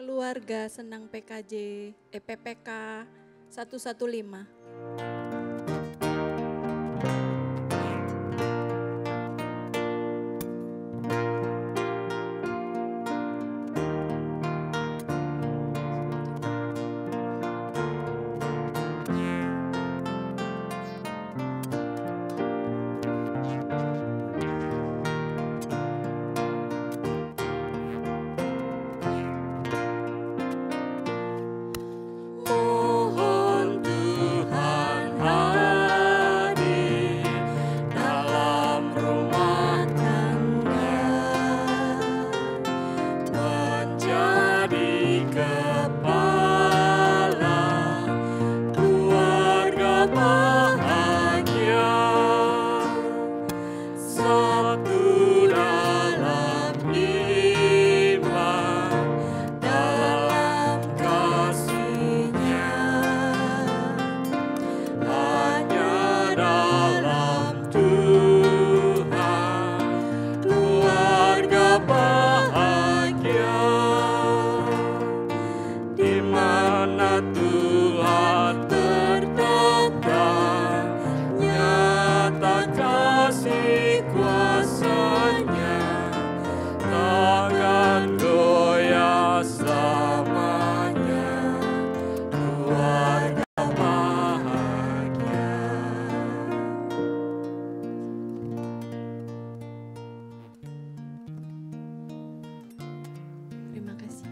Keluarga Senang PKJ, PPK 115. Terima kasih.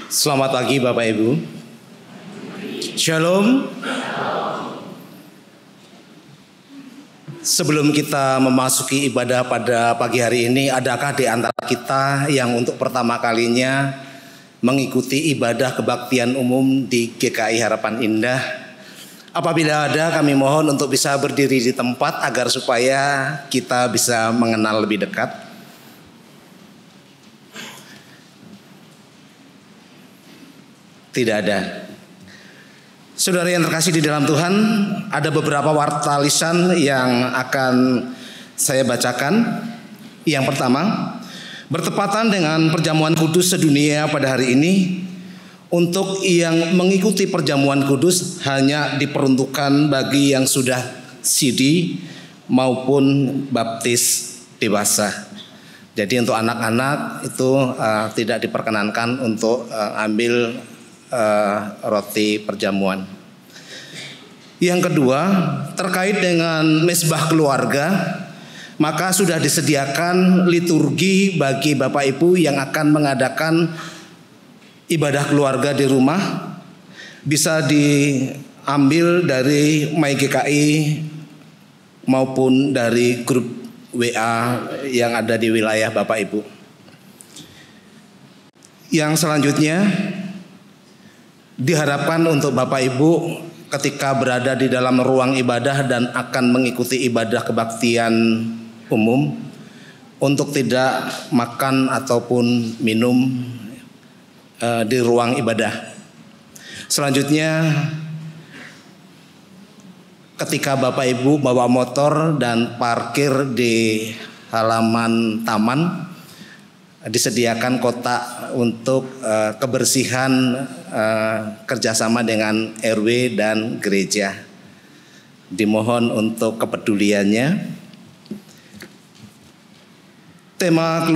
Selamat pagi Bapak Ibu. Shalom. Sebelum kita memasuki ibadah pada pagi hari ini, adakah di antara kita yang untuk pertama kalinya mengikuti ibadah kebaktian umum di GKI Harapan Indah? Apabila ada, kami mohon untuk bisa berdiri di tempat agar supaya kita bisa mengenal lebih dekat. Tidak ada. Saudara yang terkasih di dalam Tuhan, ada beberapa warta lisan yang akan saya bacakan. Yang pertama, bertepatan dengan perjamuan kudus sedunia pada hari ini, untuk yang mengikuti perjamuan kudus hanya diperuntukkan bagi yang sudah CD maupun baptis dewasa. Jadi untuk anak-anak itu tidak diperkenankan untuk ambil roti perjamuan. Yang kedua, terkait dengan mezbah keluarga, maka sudah disediakan liturgi bagi Bapak Ibu yang akan mengadakan ibadah keluarga di rumah. Bisa diambil dari MyGKI maupun dari grup WA yang ada di wilayah Bapak Ibu. Yang selanjutnya, diharapkan untuk Bapak Ibu ketika berada di dalam ruang ibadah dan akan mengikuti ibadah kebaktian umum, untuk tidak makan ataupun minum di ruang ibadah. Selanjutnya, ketika Bapak Ibu bawa motor dan parkir di halaman taman, disediakan kotak untuk kebersihan kerjasama dengan RW dan gereja. Dimohon untuk kepeduliannya. Tema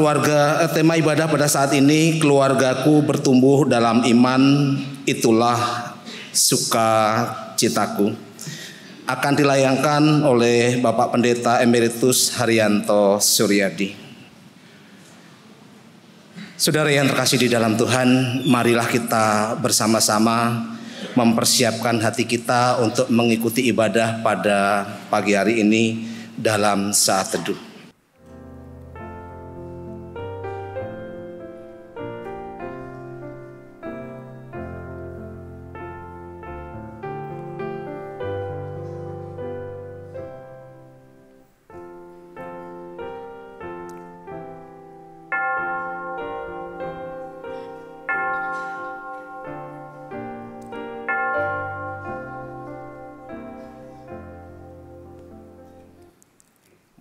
ibadah pada saat ini, keluargaku bertumbuh dalam iman, itulah sukacitaku, akan dilayangkan oleh Bapak Pendeta Emeritus Haryanto Suryadi. Saudara yang terkasih di dalam Tuhan, marilah kita bersama-sama mempersiapkan hati kita untuk mengikuti ibadah pada pagi hari ini dalam saat teduh.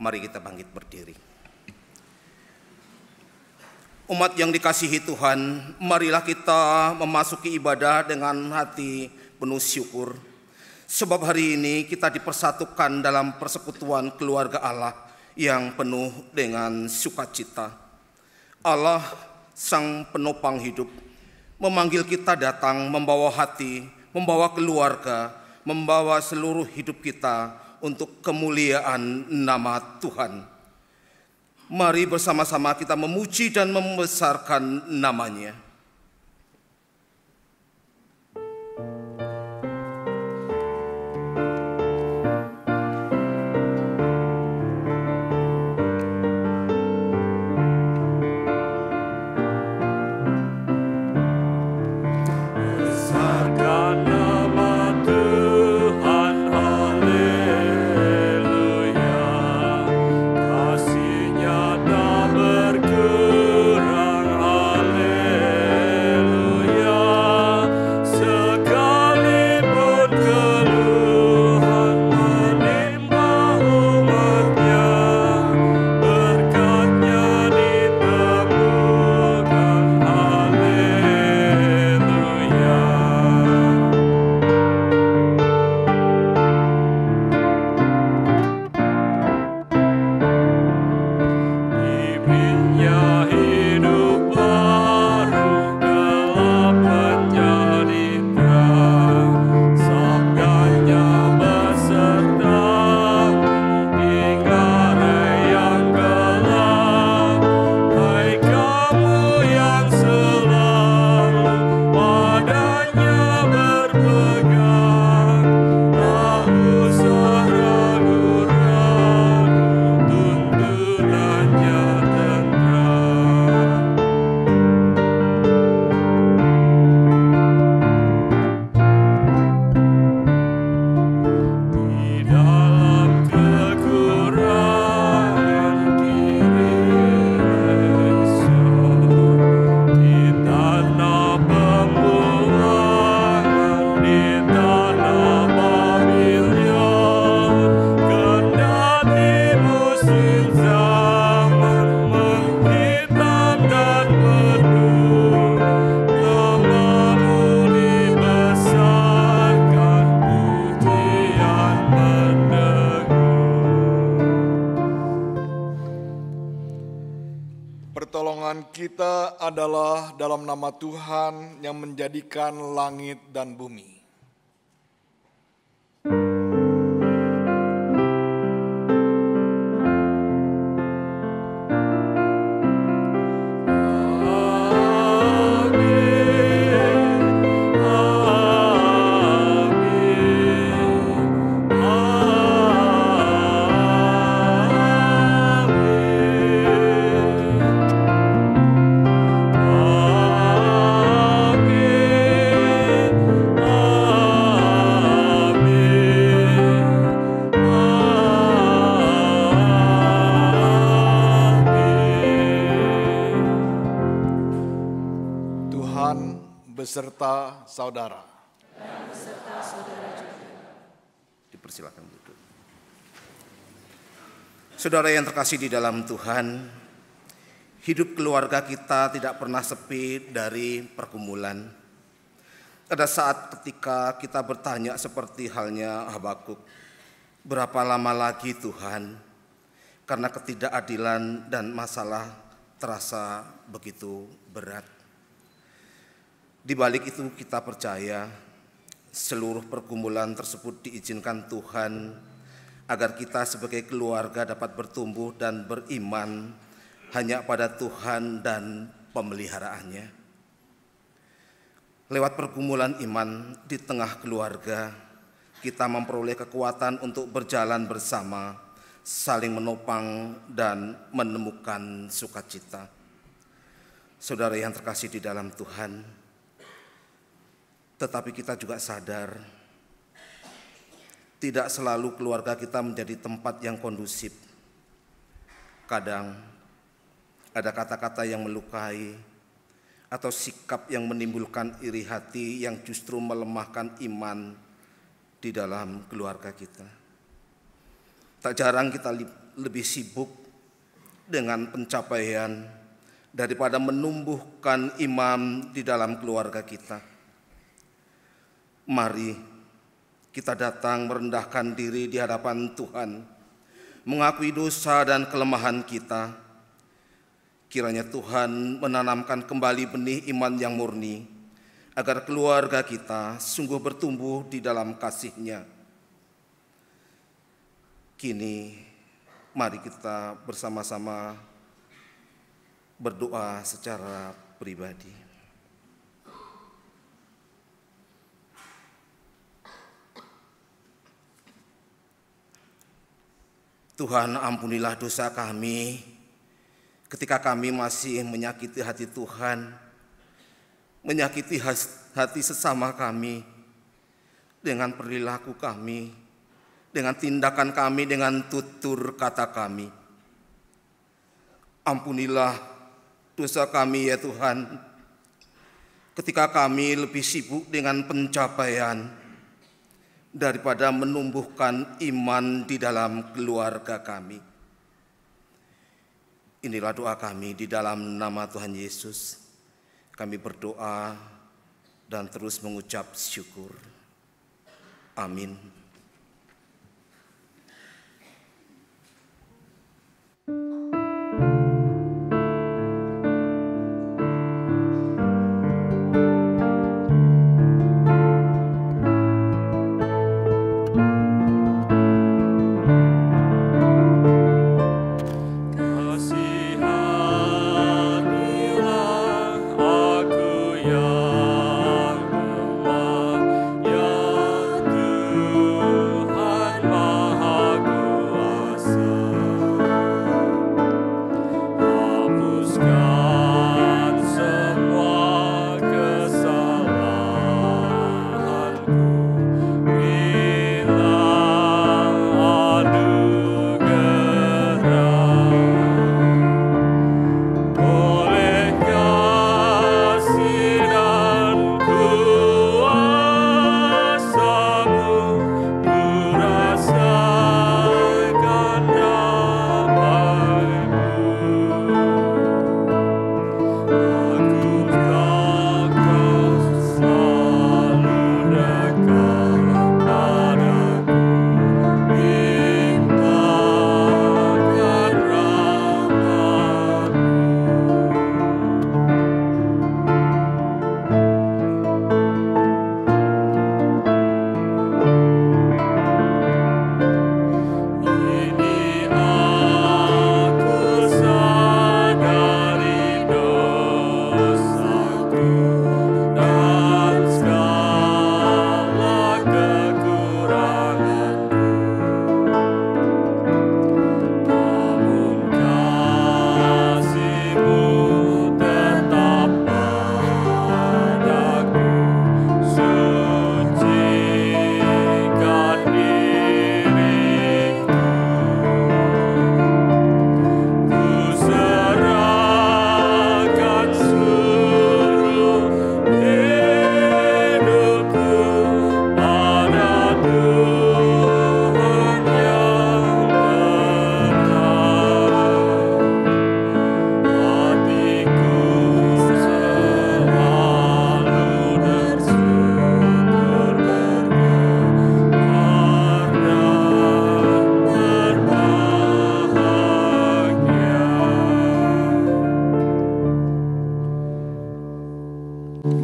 Mari kita bangkit berdiri. Umat yang dikasihi Tuhan, marilah kita memasuki ibadah dengan hati penuh syukur. Sebab hari ini kita dipersatukan dalam persekutuan keluarga Allah yang penuh dengan sukacita. Allah, Sang Penopang hidup, memanggil kita datang membawa hati, membawa keluarga, membawa seluruh hidup kita untuk kemuliaan nama Tuhan. Mari bersama-sama kita memuji dan membesarkan namanya. Kasihnya tak berkurang, haleluya. kita adalah dalam nama Tuhan yang menjadikan langit dan bumi. Beserta saudara. Dan beserta saudara juga. Dipersilakan duduk. Saudara yang terkasih di dalam Tuhan, hidup keluarga kita tidak pernah sepi dari pergumulan. Ada saat ketika kita bertanya seperti halnya Habakuk, berapa lama lagi Tuhan? Karena ketidakadilan dan masalah terasa begitu berat. Di balik itu kita percaya seluruh pergumulan tersebut diizinkan Tuhan agar kita sebagai keluarga dapat bertumbuh dan beriman hanya pada Tuhan dan pemeliharaannya. Lewat pergumulan iman di tengah keluarga, kita memperoleh kekuatan untuk berjalan bersama, saling menopang dan menemukan sukacita. Saudara yang terkasih di dalam Tuhan, tetapi kita juga sadar tidak selalu keluarga kita menjadi tempat yang kondusif. Kadang ada kata-kata yang melukai atau sikap yang menimbulkan iri hati yang justru melemahkan iman di dalam keluarga kita. Tak jarang kita lebih sibuk dengan pencapaian daripada menumbuhkan iman di dalam keluarga kita. Mari kita datang merendahkan diri di hadapan Tuhan, mengakui dosa dan kelemahan kita. Kiranya Tuhan menanamkan kembali benih iman yang murni, agar keluarga kita sungguh bertumbuh di dalam kasih-Nya. Kini mari kita bersama-sama berdoa secara pribadi. Tuhan, ampunilah dosa kami ketika kami masih menyakiti hati Tuhan, menyakiti hati sesama kami dengan perilaku kami, dengan tindakan kami, dengan tutur kata kami. Ampunilah dosa kami ya Tuhan, ketika kami lebih sibuk dengan pencapaian daripada menumbuhkan iman di dalam keluarga kami. Inilah doa kami di dalam nama Tuhan Yesus. Kami berdoa dan terus mengucap syukur. Amin. Aku yang lemah, ya Tuhan.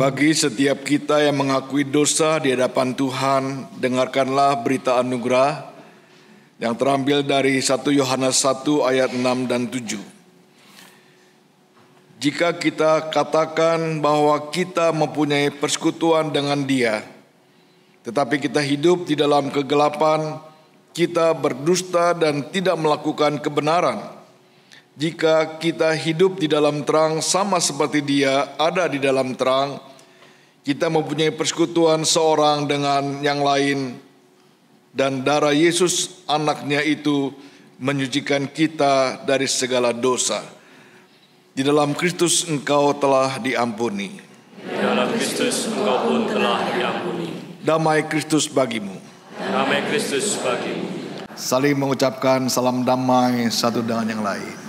Bagi setiap kita yang mengakui dosa di hadapan Tuhan, dengarkanlah berita anugerah yang terambil dari 1 Yohanes 1 ayat 6 dan 7. Jika kita katakan bahwa kita mempunyai persekutuan dengan Dia, tetapi kita hidup di dalam kegelapan, kita berdusta dan tidak melakukan kebenaran. Jika kita hidup di dalam terang sama seperti Dia ada di dalam terang, kita mempunyai persekutuan seorang dengan yang lain, dan darah Yesus anaknya itu menyucikan kita dari segala dosa. Di dalam Kristus engkau telah diampuni. Di dalam Kristus engkau pun telah diampuni. Damai Kristus bagimu. Damai Kristus bagimu. Saling mengucapkan salam damai satu dengan yang lain.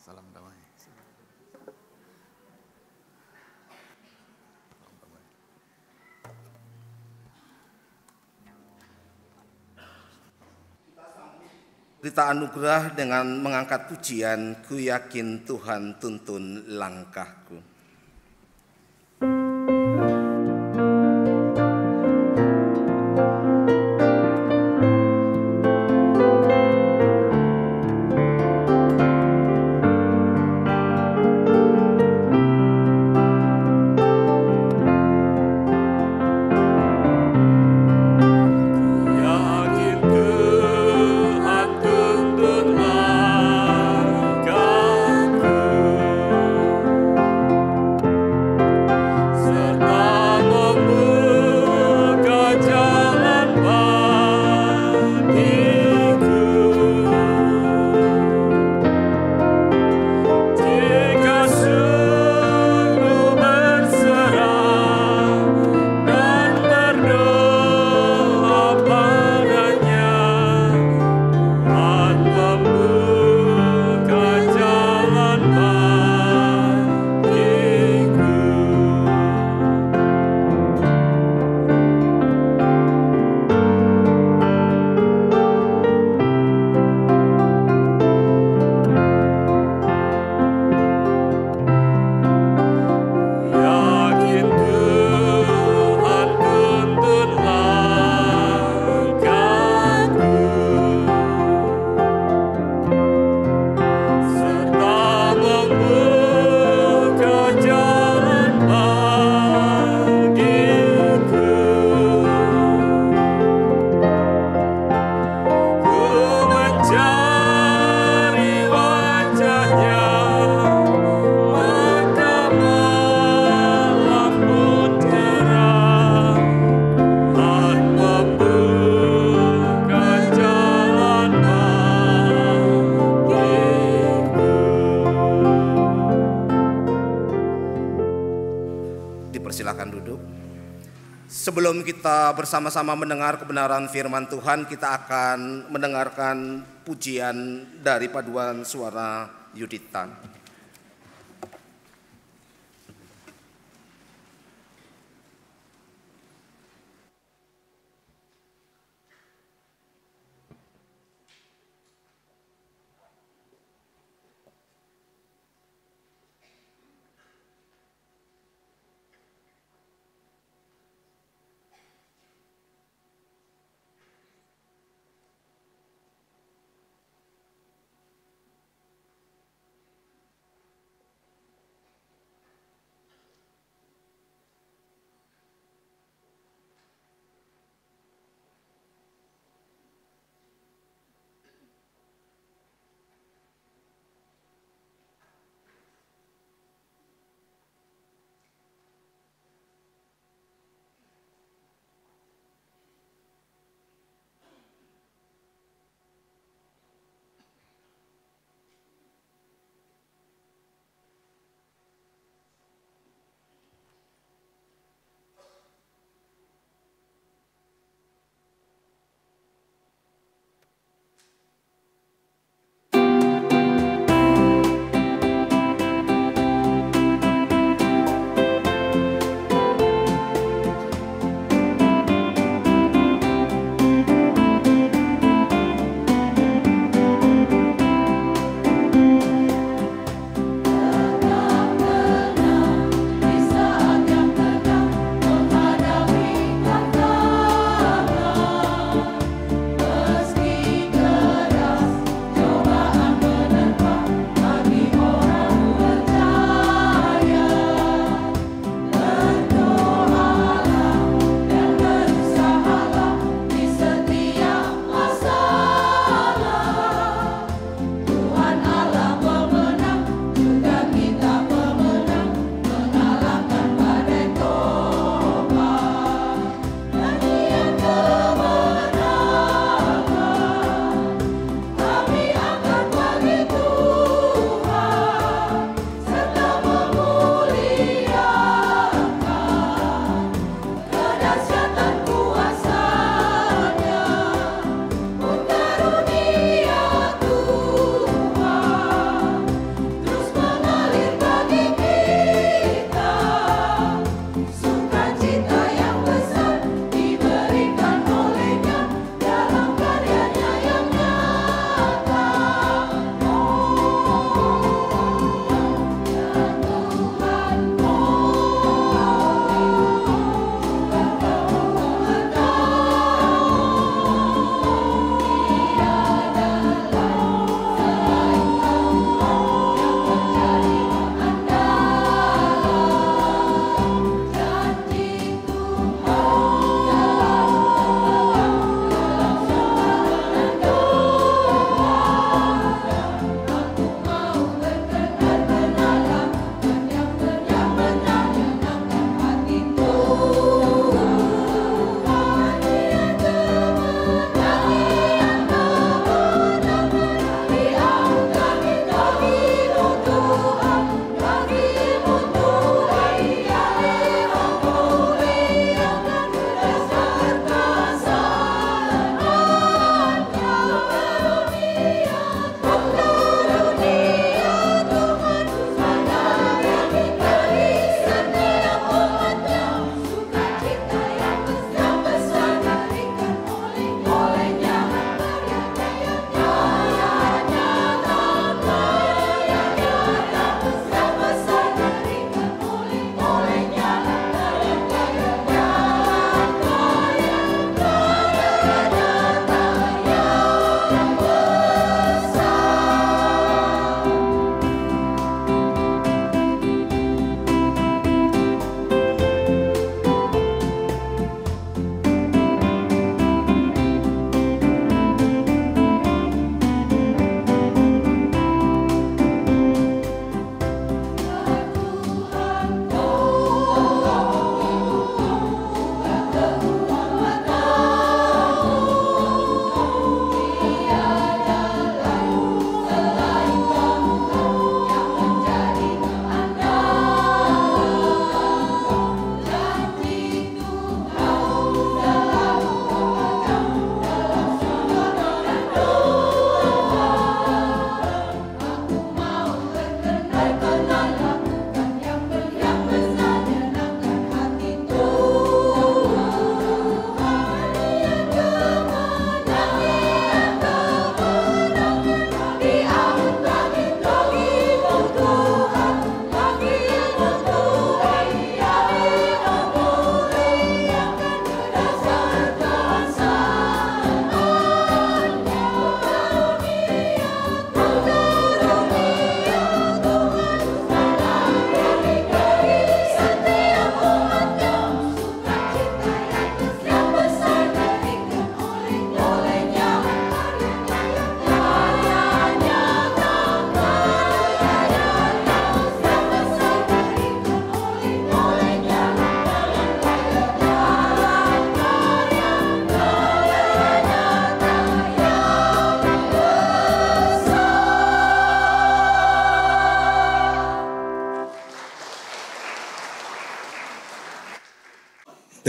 Salam damai. Berita anugerah dengan mengangkat pujian, ku yakin Tuhan tuntun langkahku. Silakan duduk. Sebelum kita bersama-sama mendengar kebenaran firman Tuhan, kita akan mendengarkan pujian dari paduan suara Yuditan.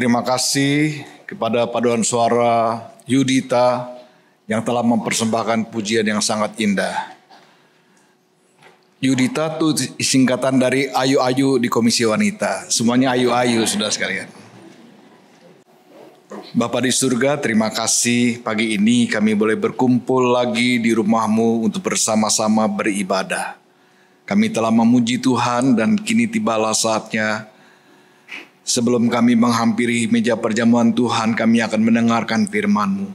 Terima kasih kepada paduan suara Yudita yang telah mempersembahkan pujian yang sangat indah. Yudita itu singkatan dari ayu-ayu di Komisi Wanita. Semuanya ayu-ayu, saudara sekalian. Bapa di surga, terima kasih pagi ini kami boleh berkumpul lagi di rumah-Mu untuk bersama-sama beribadah. Kami telah memuji Tuhan dan kini tibalah saatnya. Sebelum kami menghampiri meja perjamuan Tuhan, kami akan mendengarkan firman-Mu.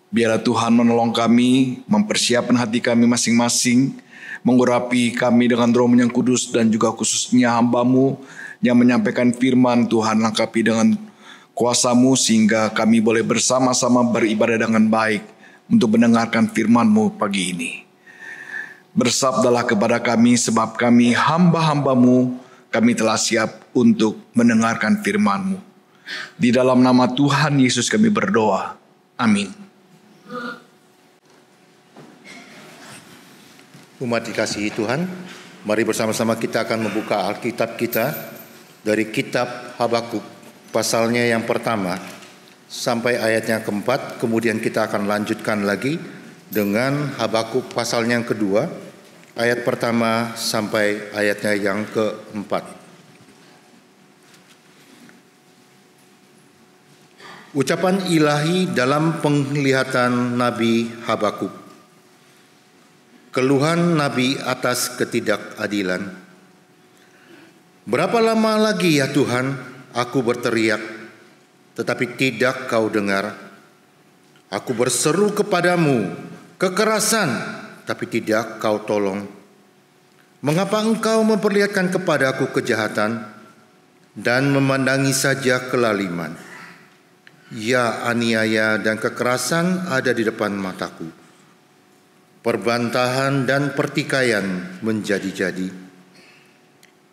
Biarlah Tuhan menolong kami, mempersiapkan hati kami masing-masing, mengurapi kami dengan Roh-Mu yang kudus dan juga khususnya hamba-Mu yang menyampaikan firman Tuhan, lengkapi dengan kuasa-Mu sehingga kami boleh bersama-sama beribadah dengan baik untuk mendengarkan firman-Mu pagi ini. Bersabdalah kepada kami sebab kami hamba-hamba-Mu, kami telah siap untuk mendengarkan firman-Mu. Di dalam nama Tuhan Yesus kami berdoa. Amin. Umat dikasihi Tuhan, mari bersama-sama kita akan membuka Alkitab kita dari kitab Habakuk, pasalnya yang pertama sampai ayatnya keempat. Kemudian kita akan lanjutkan lagi dengan Habakuk pasalnya yang kedua, ayat pertama sampai ayatnya yang keempat. Ucapan ilahi dalam penglihatan Nabi Habakuk. Keluhan Nabi atas ketidakadilan. Berapa lama lagi ya Tuhan, aku berteriak, tetapi tidak Kau dengar. Aku berseru kepadamu, kekerasan, tapi tidak Kau tolong. Mengapa Engkau memperlihatkan kepadaku kejahatan dan memandangi saja kelaliman? Ya, aniaya dan kekerasan ada di depan mataku. Perbantahan dan pertikaian menjadi-jadi.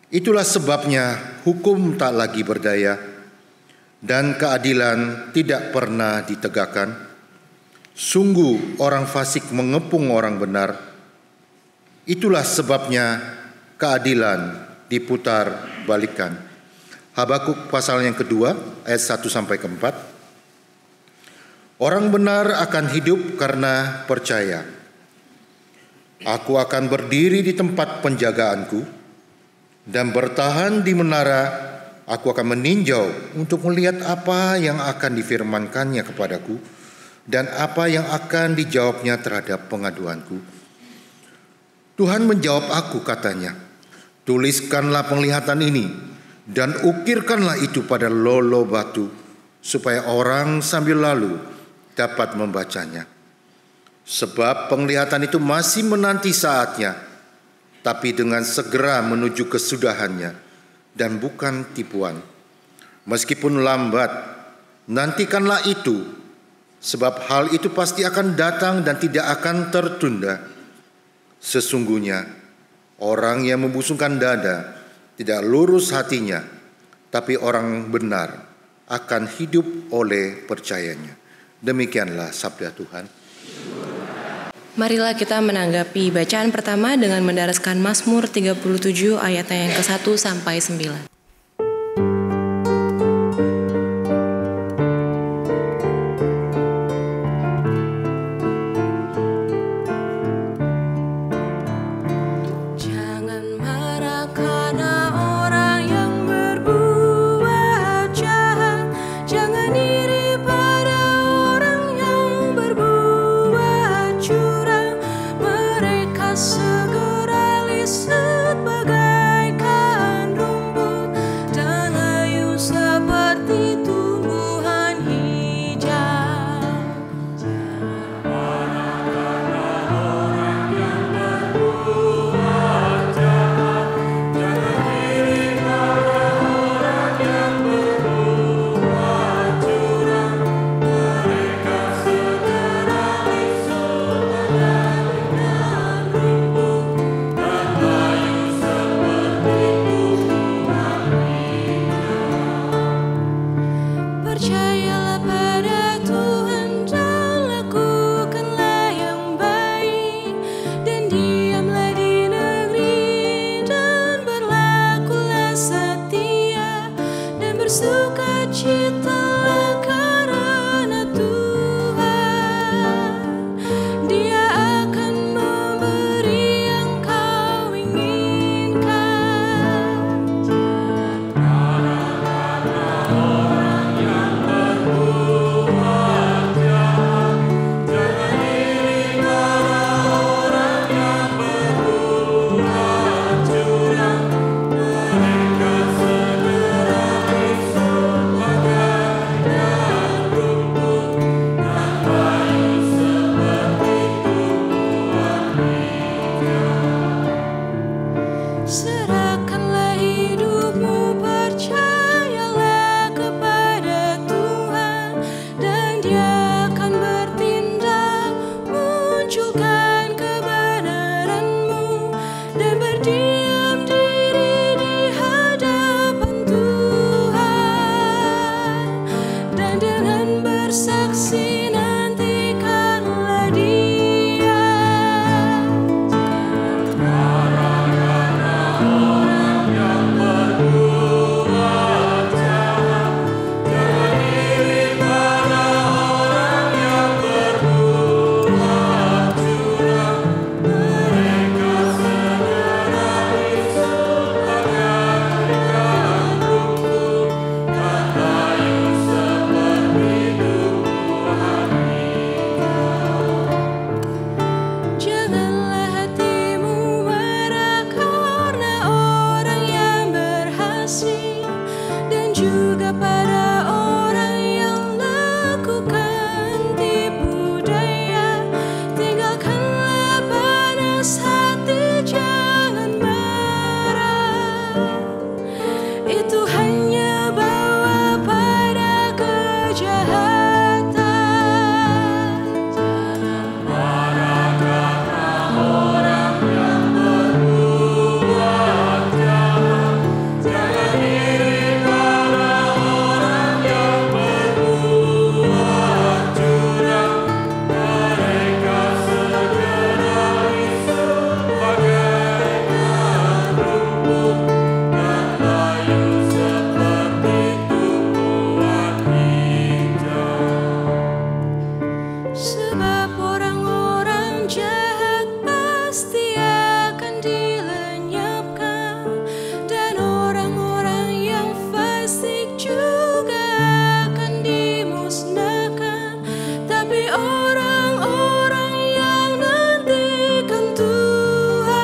Itulah sebabnya hukum tak lagi berdaya dan keadilan tidak pernah ditegakkan. Sungguh orang fasik mengepung orang benar. Itulah sebabnya keadilan diputar balikan. Habakuk pasal yang kedua ayat 1 sampai 4. Orang benar akan hidup karena percaya. Aku akan berdiri di tempat penjagaanku dan bertahan di menara. Aku akan meninjau untuk melihat apa yang akan difirmankannya kepadaku dan apa yang akan dijawabnya terhadap pengaduanku. Tuhan menjawab aku, katanya, tuliskanlah penglihatan ini dan ukirkanlah itu pada lolo batu supaya orang sambil lalu dapat membacanya. Sebab penglihatan itu masih menanti saatnya, tapi dengan segera menuju kesudahannya dan bukan tipuan. Meskipun lambat, nantikanlah itu, sebab hal itu pasti akan datang dan tidak akan tertunda. Sesungguhnya orang yang membusungkan dada tidak lurus hatinya, tapi orang benar akan hidup oleh percayanya. Demikianlah sabda Tuhan. Marilah kita menanggapi bacaan pertama dengan mendaraskan Mazmur 37 ayatnya yang ke-1 sampai 9. Segera lisut bagaikan rumput. Dia akan bertindak, munculkan kebenaran-Mu, dan berdiam diri di hadapan Tuhan, dan dengan bersaksi nantikanlah Dia. Orang yang berbuat jahat, jangan iri pada orang yang berbuat curang. Mereka segera busuk bagaikan rumput, dan layu seperti tumbuhan hijau. Janganlah hatimu marah karena orang yang berhasil, dan juga pada orang yang lakukan tipu daya. Tinggalkanlah panas hati, jangan marah. Itu hanya bawa pada kejahatan. Jangan marah karena orang yang berbuat jahat, jangan iri pada orang yang berbuat curang. Mereka segera busuk bagaikan rumput, dan layu seperti tumbuhan hijau. Sebab orang-orang jahat pasti akan dilenyapkan, dan orang-orang yang fasik juga akan dimusnahkan. Tapi orang-orang yang nantikan Tuhan,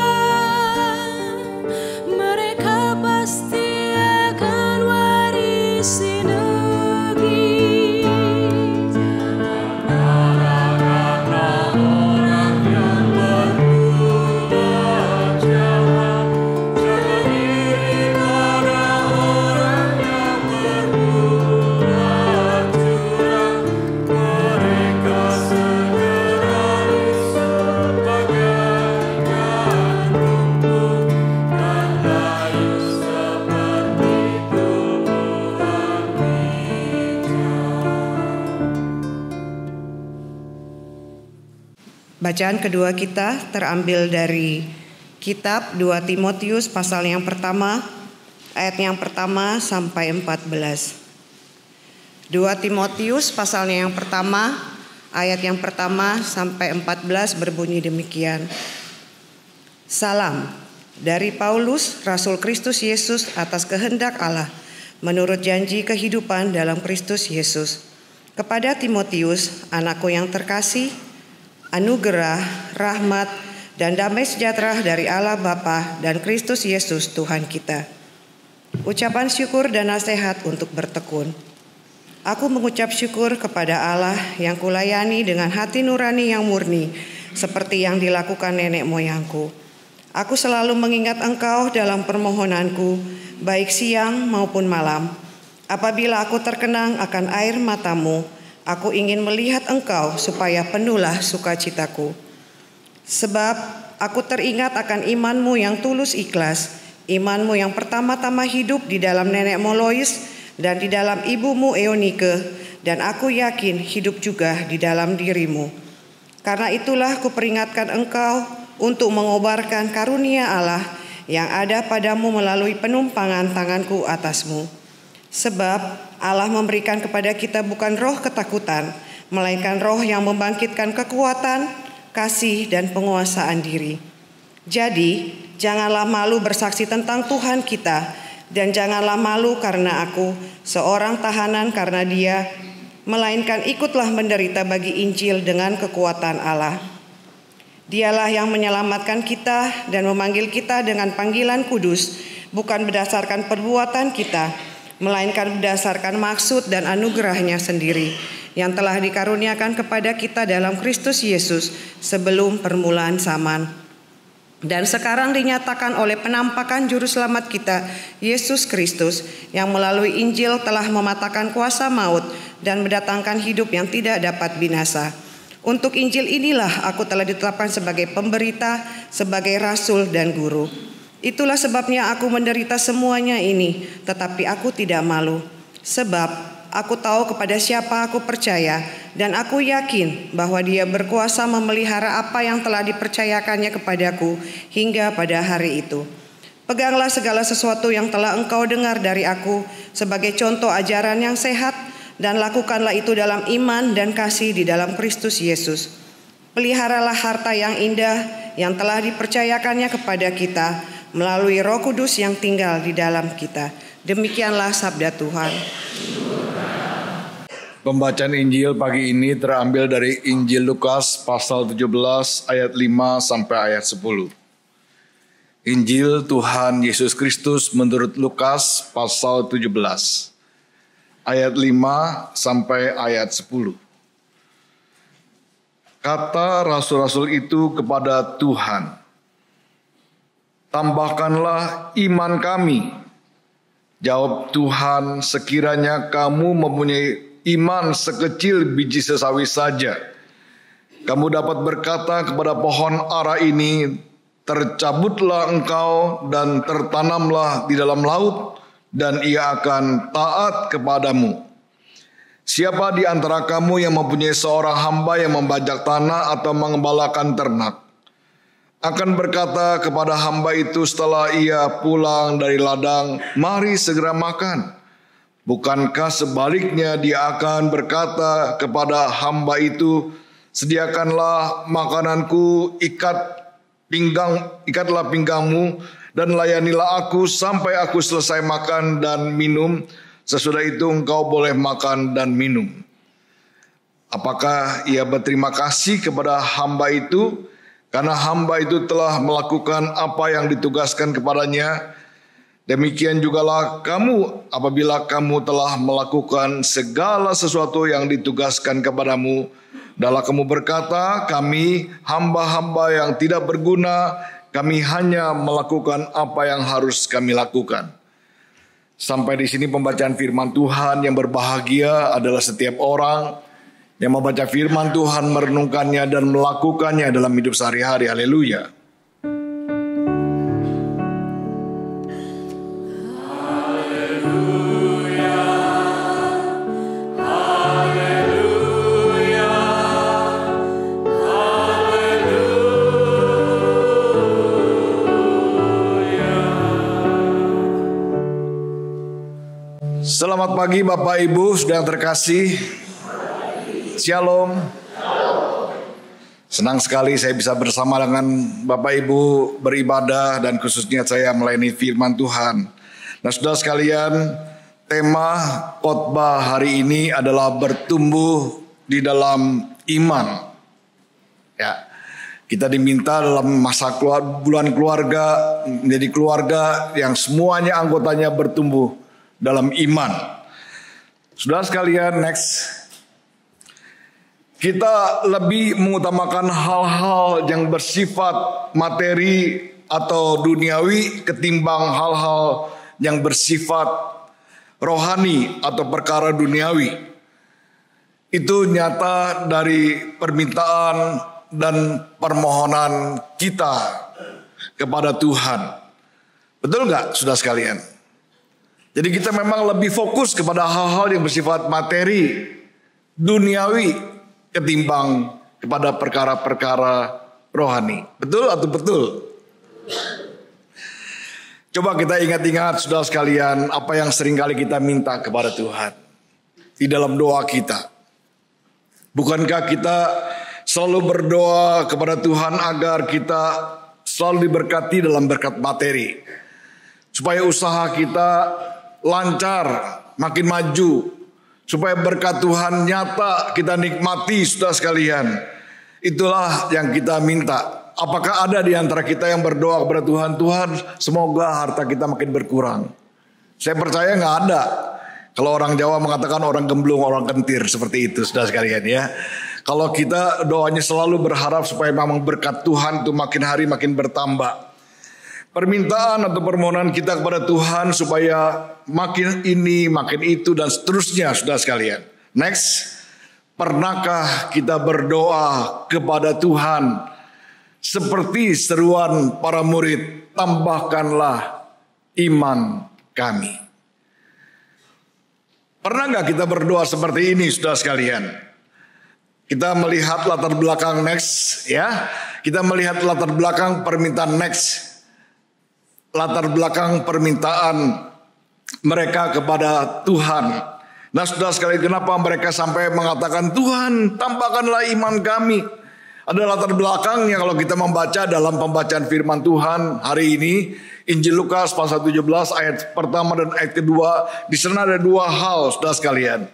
mereka pasti akan warisi negeri. Jangan marah karena orang yang berbuat jahat, jangan iri pada orang yang berbuat curang. Mereka segera busuk bagaikan rumput, dan layu seperti tumbuhan hijau. Bacaan kedua kita terambil dari kitab 2 Timotius pasal yang pertama, ayat yang pertama sampai 14. 2 Timotius pasalnya yang pertama, ayat yang pertama sampai 14 berbunyi demikian. Salam dari Paulus, Rasul Kristus Yesus atas kehendak Allah, menurut janji kehidupan dalam Kristus Yesus. Kepada Timotius, anakku yang terkasih, anugerah, rahmat, dan damai sejahtera dari Allah Bapa dan Kristus Yesus Tuhan kita. Ucapan syukur dan nasihat untuk bertekun. Aku mengucap syukur kepada Allah yang kulayani dengan hati nurani yang murni, seperti yang dilakukan nenek moyangku. Aku selalu mengingat engkau dalam permohonanku, baik siang maupun malam. Apabila aku terkenang akan air matamu, aku ingin melihat engkau supaya penuhlah sukacitaku. Sebab aku teringat akan imanmu yang tulus ikhlas, imanmu yang pertama-tama hidup di dalam nenekmu Lois dan di dalam ibumu Eunike, dan aku yakin hidup juga di dalam dirimu. Karena itulah kuperingatkan engkau untuk mengobarkan karunia Allah yang ada padamu melalui penumpangan tanganku atasmu. Sebab Allah memberikan kepada kita bukan roh ketakutan, melainkan roh yang membangkitkan kekuatan, kasih, dan penguasaan diri. Jadi, janganlah malu bersaksi tentang Tuhan kita, dan janganlah malu karena aku, seorang tahanan karena Dia, melainkan ikutlah menderita bagi Injil dengan kekuatan Allah. Dialah yang menyelamatkan kita dan memanggil kita dengan panggilan kudus, bukan berdasarkan perbuatan kita, melainkan berdasarkan maksud dan anugerahnya sendiri, yang telah dikaruniakan kepada kita dalam Kristus Yesus sebelum permulaan zaman. Dan sekarang dinyatakan oleh penampakan Juru Selamat kita, Yesus Kristus, yang melalui Injil telah mematahkan kuasa maut dan mendatangkan hidup yang tidak dapat binasa. Untuk Injil inilah aku telah ditetapkan sebagai pemberita, sebagai rasul dan guru. Itulah sebabnya aku menderita semuanya ini, tetapi aku tidak malu. Sebab aku tahu kepada siapa aku percaya, dan aku yakin bahwa Dia berkuasa memelihara apa yang telah dipercayakannya kepadaku hingga pada hari itu. Peganglah segala sesuatu yang telah engkau dengar dari aku sebagai contoh ajaran yang sehat, dan lakukanlah itu dalam iman dan kasih di dalam Kristus Yesus. Peliharalah harta yang indah yang telah dipercayakannya kepada kita melalui Roh Kudus yang tinggal di dalam kita. Demikianlah sabda Tuhan. Pembacaan Injil pagi ini terambil dari Injil Lukas pasal 17 ayat 5 sampai ayat 10. Injil Tuhan Yesus Kristus menurut Lukas pasal 17 ayat 5 sampai ayat 10. Kata rasul-rasul itu kepada Tuhan, "Tambahkanlah iman kami." Jawab Tuhan, "Sekiranya kamu mempunyai iman sekecil biji sesawi saja, kamu dapat berkata kepada pohon ara ini, tercabutlah engkau dan tertanamlah di dalam laut, dan ia akan taat kepadamu. Siapa di antara kamu yang mempunyai seorang hamba yang membajak tanah atau mengembalakan ternak, akan berkata kepada hamba itu setelah ia pulang dari ladang, mari segera makan? Bukankah sebaliknya dia akan berkata kepada hamba itu, sediakanlah makananku, ikatlah pinggangmu, dan layanilah aku sampai aku selesai makan dan minum. Sesudah itu engkau boleh makan dan minum. Apakah ia berterima kasih kepada hamba itu, karena hamba itu telah melakukan apa yang ditugaskan kepadanya? Demikian jugalah kamu apabila kamu telah melakukan segala sesuatu yang ditugaskan kepadamu. Dalam kamu berkata, kami hamba-hamba yang tidak berguna, kami hanya melakukan apa yang harus kami lakukan. Sampai di sini pembacaan firman Tuhan. Yang berbahagia adalah setiap orang yang membaca firman Tuhan, merenungkannya dan melakukannya dalam hidup sehari-hari. Haleluya. Selamat pagi Bapak Ibu, saudara terkasih. Shalom. Senang sekali saya bisa bersama dengan Bapak Ibu beribadah dan khususnya saya melayani firman Tuhan. Nah saudara sekalian, tema khotbah hari ini adalah bertumbuh di dalam iman. Ya, kita diminta dalam masa bulan keluarga menjadi keluarga yang semuanya anggotanya bertumbuh dalam iman. Saudara sekalian, next. Kita lebih mengutamakan hal-hal yang bersifat materi atau duniawi ketimbang hal-hal yang bersifat rohani atau perkara duniawi. Itu nyata dari permintaan dan permohonan kita kepada Tuhan. Betul nggak, saudara sekalian? Jadi kita memang lebih fokus kepada hal-hal yang bersifat materi, duniawi, ketimbang kepada perkara-perkara rohani. Betul atau betul? Coba kita ingat-ingat saudara sekalian, apa yang seringkali kita minta kepada Tuhan di dalam doa kita. Bukankah kita selalu berdoa kepada Tuhan agar kita selalu diberkati dalam berkat materi, supaya usaha kita lancar, makin maju, supaya berkat Tuhan nyata kita nikmati, saudara sekalian. Itulah yang kita minta. Apakah ada di antara kita yang berdoa kepada Tuhan, Tuhan semoga harta kita makin berkurang? Saya percaya nggak ada. Kalau orang Jawa mengatakan orang gemblung, orang kentir, seperti itu saudara sekalian ya. Kalau kita doanya selalu berharap supaya memang berkat Tuhan itu makin hari makin bertambah. Permintaan atau permohonan kita kepada Tuhan supaya makin ini, makin itu, dan seterusnya, saudara sekalian. Next, pernahkah kita berdoa kepada Tuhan seperti seruan para murid, tambahkanlah iman kami. Pernah nggak kita berdoa seperti ini, saudara sekalian? Kita melihat latar belakang next, ya. Kita melihat latar belakang permintaan next. Latar belakang permintaan mereka kepada Tuhan. Nah, saudara sekalian, kenapa mereka sampai mengatakan, Tuhan, tambahkanlah iman kami? Ada latar belakangnya kalau kita membaca dalam pembacaan firman Tuhan hari ini. Injil Lukas pasal 17 ayat pertama dan ayat kedua. Di sana ada dua hal, saudara sekalian.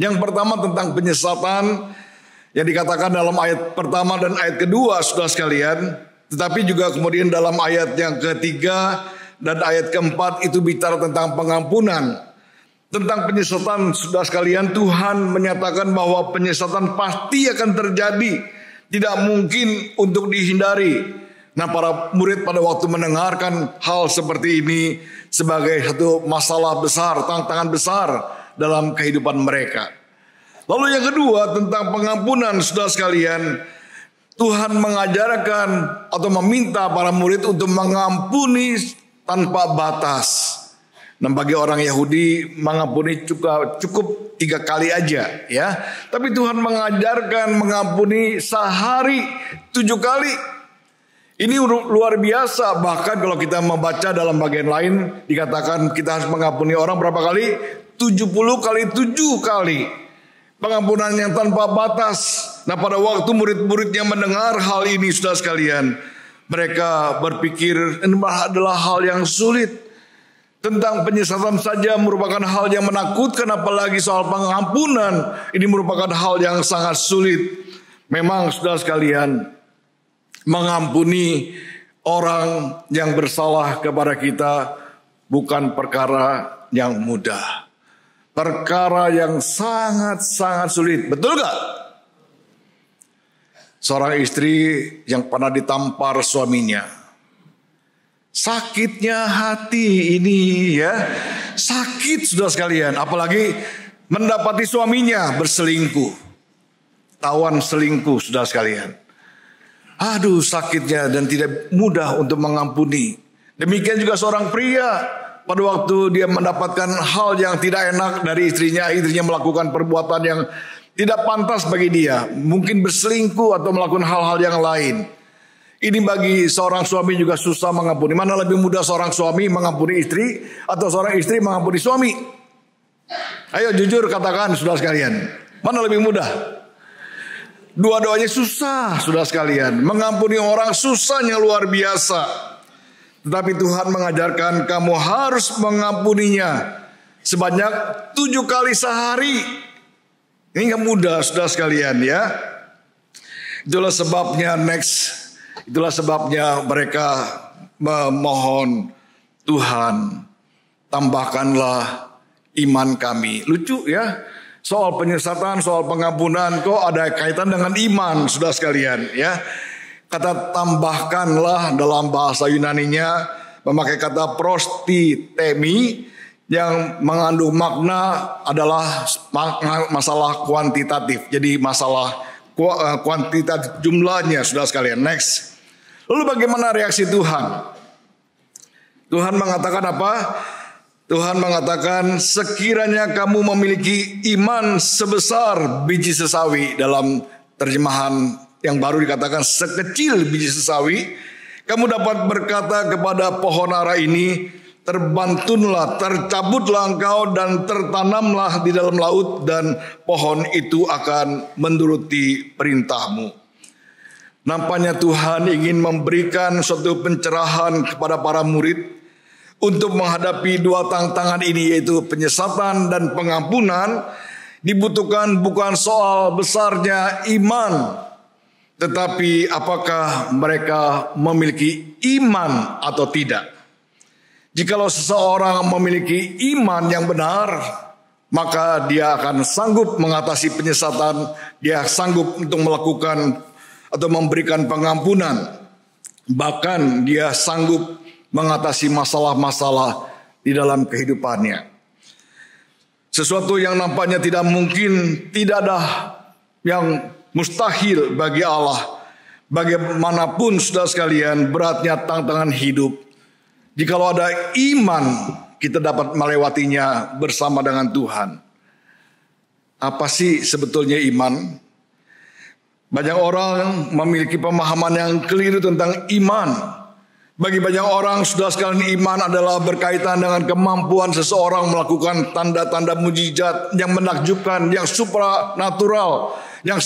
Yang pertama tentang penyesatan yang dikatakan dalam ayat pertama dan ayat kedua, saudara sekalian. Tetapi juga kemudian dalam ayat yang ketiga dan ayat keempat itu bicara tentang pengampunan. Tentang penyesatan, saudara sekalian, Tuhan menyatakan bahwa penyesatan pasti akan terjadi. Tidak mungkin untuk dihindari. Nah, para murid pada waktu mendengarkan hal seperti ini sebagai satu masalah besar, tantangan besar dalam kehidupan mereka. Lalu yang kedua tentang pengampunan, saudara sekalian. Tuhan mengajarkan atau meminta para murid untuk mengampuni tanpa batas. Nah, bagi orang Yahudi mengampuni cukup 3 kali aja, ya. Tapi Tuhan mengajarkan mengampuni sehari 7 kali. Ini luar biasa. Bahkan kalau kita membaca dalam bagian lain dikatakan kita harus mengampuni orang berapa kali? 70 kali 7 kali. Pengampunan yang tanpa batas. Nah, pada waktu murid-muridnya mendengar hal ini, saudara sekalian, mereka berpikir ini adalah hal yang sulit. Tentang penyesatan saja merupakan hal yang menakutkan, apalagi soal pengampunan. Ini merupakan hal yang sangat sulit. Memang, saudara sekalian, mengampuni orang yang bersalah kepada kita bukan perkara yang mudah. Perkara yang sangat-sangat sulit. Betul gak? Seorang istri yang pernah ditampar suaminya. Sakitnya hati ini, ya. Sakit, saudara sekalian. Apalagi mendapati suaminya berselingkuh. Tawan selingkuh, saudara sekalian. Aduh, sakitnya dan tidak mudah untuk mengampuni. Demikian juga seorang pria. Pada waktu dia mendapatkan hal yang tidak enak dari istrinya melakukan perbuatan yang tidak pantas bagi dia. Mungkin berselingkuh atau melakukan hal-hal yang lain. Ini bagi seorang suami juga susah mengampuni. Mana lebih mudah seorang suami mengampuni istri atau seorang istri mengampuni suami? Ayo jujur katakan, saudara sekalian. Mana lebih mudah? Dua-duanya susah, saudara sekalian. Mengampuni orang susahnya luar biasa. Tetapi Tuhan mengajarkan kamu harus mengampuninya sebanyak 7 kali sehari. Ini gak mudah, saudara sekalian, ya. Itulah sebabnya itulah sebabnya mereka memohon, Tuhan, tambahkanlah iman kami. Lucu, ya. Soal penyesatan, soal pengampunan kok ada kaitan dengan iman, saudara sekalian, ya. Kata tambahkanlah dalam bahasa Yunaninya memakai kata prostitemi yang mengandung makna adalah masalah kuantitatif. Jadi masalah kuantitatif jumlahnya, saudara sekalian. Next. Lalu bagaimana reaksi Tuhan? Tuhan mengatakan apa? Tuhan mengatakan sekiranya kamu memiliki iman sebesar biji sesawi, dalam terjemahan yang baru dikatakan sekecil biji sesawi, kamu dapat berkata kepada pohon ara ini, terbantunlah, tercabutlah engkau dan tertanamlah di dalam laut, dan pohon itu akan menuruti perintahmu. Nampaknya Tuhan ingin memberikan suatu pencerahan kepada para murid untuk menghadapi dua tantangan ini, yaitu penyesatan dan pengampunan. Dibutuhkan bukan soal besarnya iman, tetapi apakah mereka memiliki iman atau tidak. Jikalau seseorang memiliki iman yang benar, maka dia akan sanggup mengatasi penyesatan, dia sanggup untuk melakukan atau memberikan pengampunan. Bahkan dia sanggup mengatasi masalah-masalah di dalam kehidupannya. Sesuatu yang nampaknya tidak mungkin, tidak ada yang mustahil bagi Allah. Bagaimanapun saudara sekalian beratnya tantangan hidup, jikalau ada iman, kita dapat melewatinya bersama dengan Tuhan. Apa sih sebetulnya iman? Banyak orang memiliki pemahaman yang keliru tentang iman. Bagi banyak orang, saudara sekalian, iman adalah berkaitan dengan kemampuan seseorang melakukan tanda-tanda mujizat yang menakjubkan, yang supranatural, yang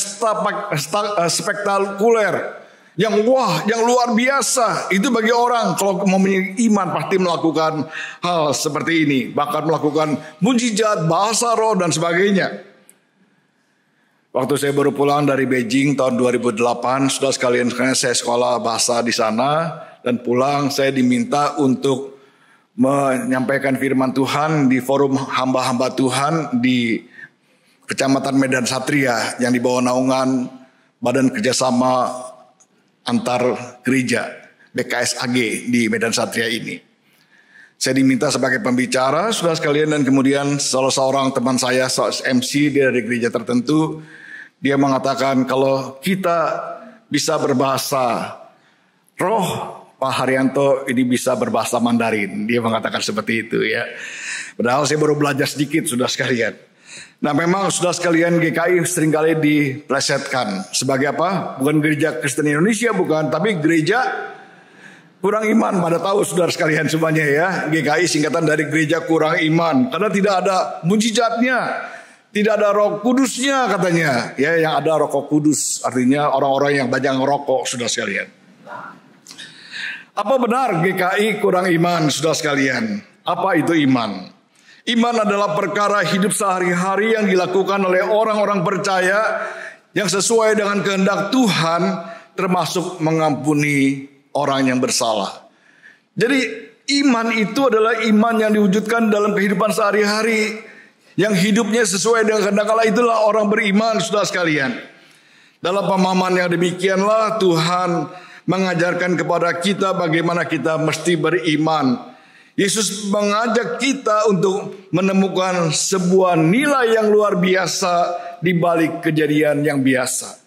spektakuler, yang wah, yang luar biasa. Itu bagi orang kalau memiliki iman pasti melakukan hal seperti ini, bahkan melakukan mujizat, bahasa roh dan sebagainya. Waktu saya baru pulang dari Beijing tahun 2008, saudara sekalian, saya sekolah bahasa di sana dan pulang saya diminta untuk menyampaikan firman Tuhan di forum hamba-hamba Tuhan di Kecamatan Medan Satria yang di bawah naungan Badan Kerjasama Antar Gereja BKSAG di Medan Satria ini. Saya diminta sebagai pembicara, saudara sekalian, dan kemudian salah seorang teman saya, MC dari gereja tertentu, dia mengatakan kalau kita bisa berbahasa roh, Pak Haryanto ini bisa berbahasa Mandarin. Dia mengatakan seperti itu ya. Padahal saya baru belajar sedikit, saudara sekalian. Nah memang saudara sekalian, GKI seringkali diplesetkan sebagai apa? Bukan gereja Kristen Indonesia, bukan, tapi gereja kurang iman. Pada tahu saudara sekalian semuanya ya, GKI singkatan dari gereja kurang iman. Karena tidak ada mujizatnya, tidak ada Roh Kudusnya katanya. Ya, yang ada Roh Kudus artinya orang-orang yang banyak ngerokok, saudara sekalian. Apa benar GKI kurang iman, saudara sekalian? Apa itu iman? Iman adalah perkara hidup sehari-hari yang dilakukan oleh orang-orang percaya yang sesuai dengan kehendak Tuhan, termasuk mengampuni orang yang bersalah. Jadi iman itu adalah iman yang diwujudkan dalam kehidupan sehari-hari, yang hidupnya sesuai dengan kehendak Allah, itulah orang beriman, saudara sekalian. Dalam pemahaman yang demikianlah Tuhan mengajarkan kepada kita bagaimana kita mesti beriman. Yesus mengajak kita untuk menemukan sebuah nilai yang luar biasa di balik kejadian yang biasa.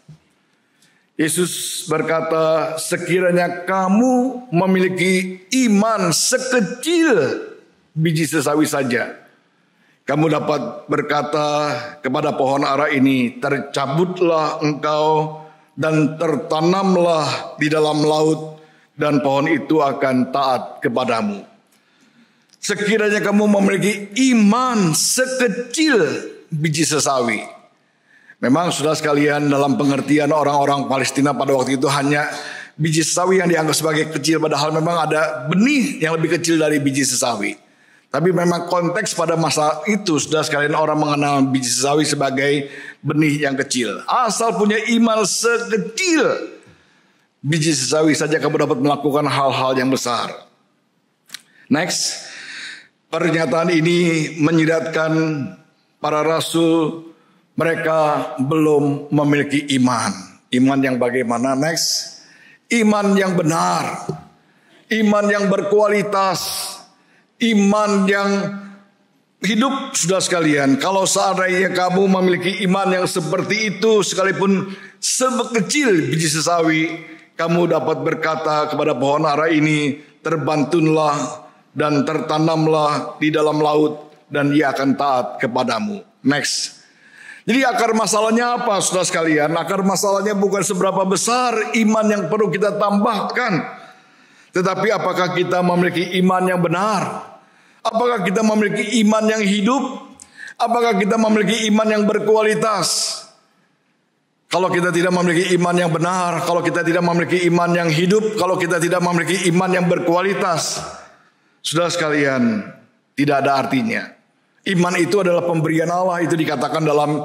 Yesus berkata, sekiranya kamu memiliki iman sekecil biji sesawi saja, kamu dapat berkata kepada pohon ara ini, tercabutlah engkau dan tertanamlah di dalam laut, dan pohon itu akan taat kepadamu. Sekiranya kamu memiliki iman sekecil biji sesawi. Memang saudara sekalian, dalam pengertian orang-orang Palestina pada waktu itu hanya biji sesawi yang dianggap sebagai kecil, padahal memang ada benih yang lebih kecil dari biji sesawi. Tapi memang konteks pada masa itu, saudara sekalian, orang mengenal biji sesawi sebagai benih yang kecil. Asal punya iman sekecil biji sesawi saja kamu dapat melakukan hal-hal yang besar. Next, pernyataan ini menyiratkan para rasul, mereka belum memiliki iman. Iman yang bagaimana? Next, iman yang benar, iman yang berkualitas, iman yang hidup, saudara sekalian. Kalau seandainya kamu memiliki iman yang seperti itu, sekalipun sekecil biji sesawi, kamu dapat berkata kepada pohon ara ini, terbantunlah dan tertanamlah di dalam laut, dan ia akan taat kepadamu. Next. Jadi akar masalahnya apa, saudara sekalian? Akar masalahnya bukan seberapa besar iman yang perlu kita tambahkan, tetapi apakah kita memiliki iman yang benar? Apakah kita memiliki iman yang hidup? Apakah kita memiliki iman yang berkualitas? Kalau kita tidak memiliki iman yang benar, kalau kita tidak memiliki iman yang hidup, kalau kita tidak memiliki iman yang berkualitas, saudara sekalian, tidak ada artinya. Iman itu adalah pemberian Allah, itu dikatakan dalam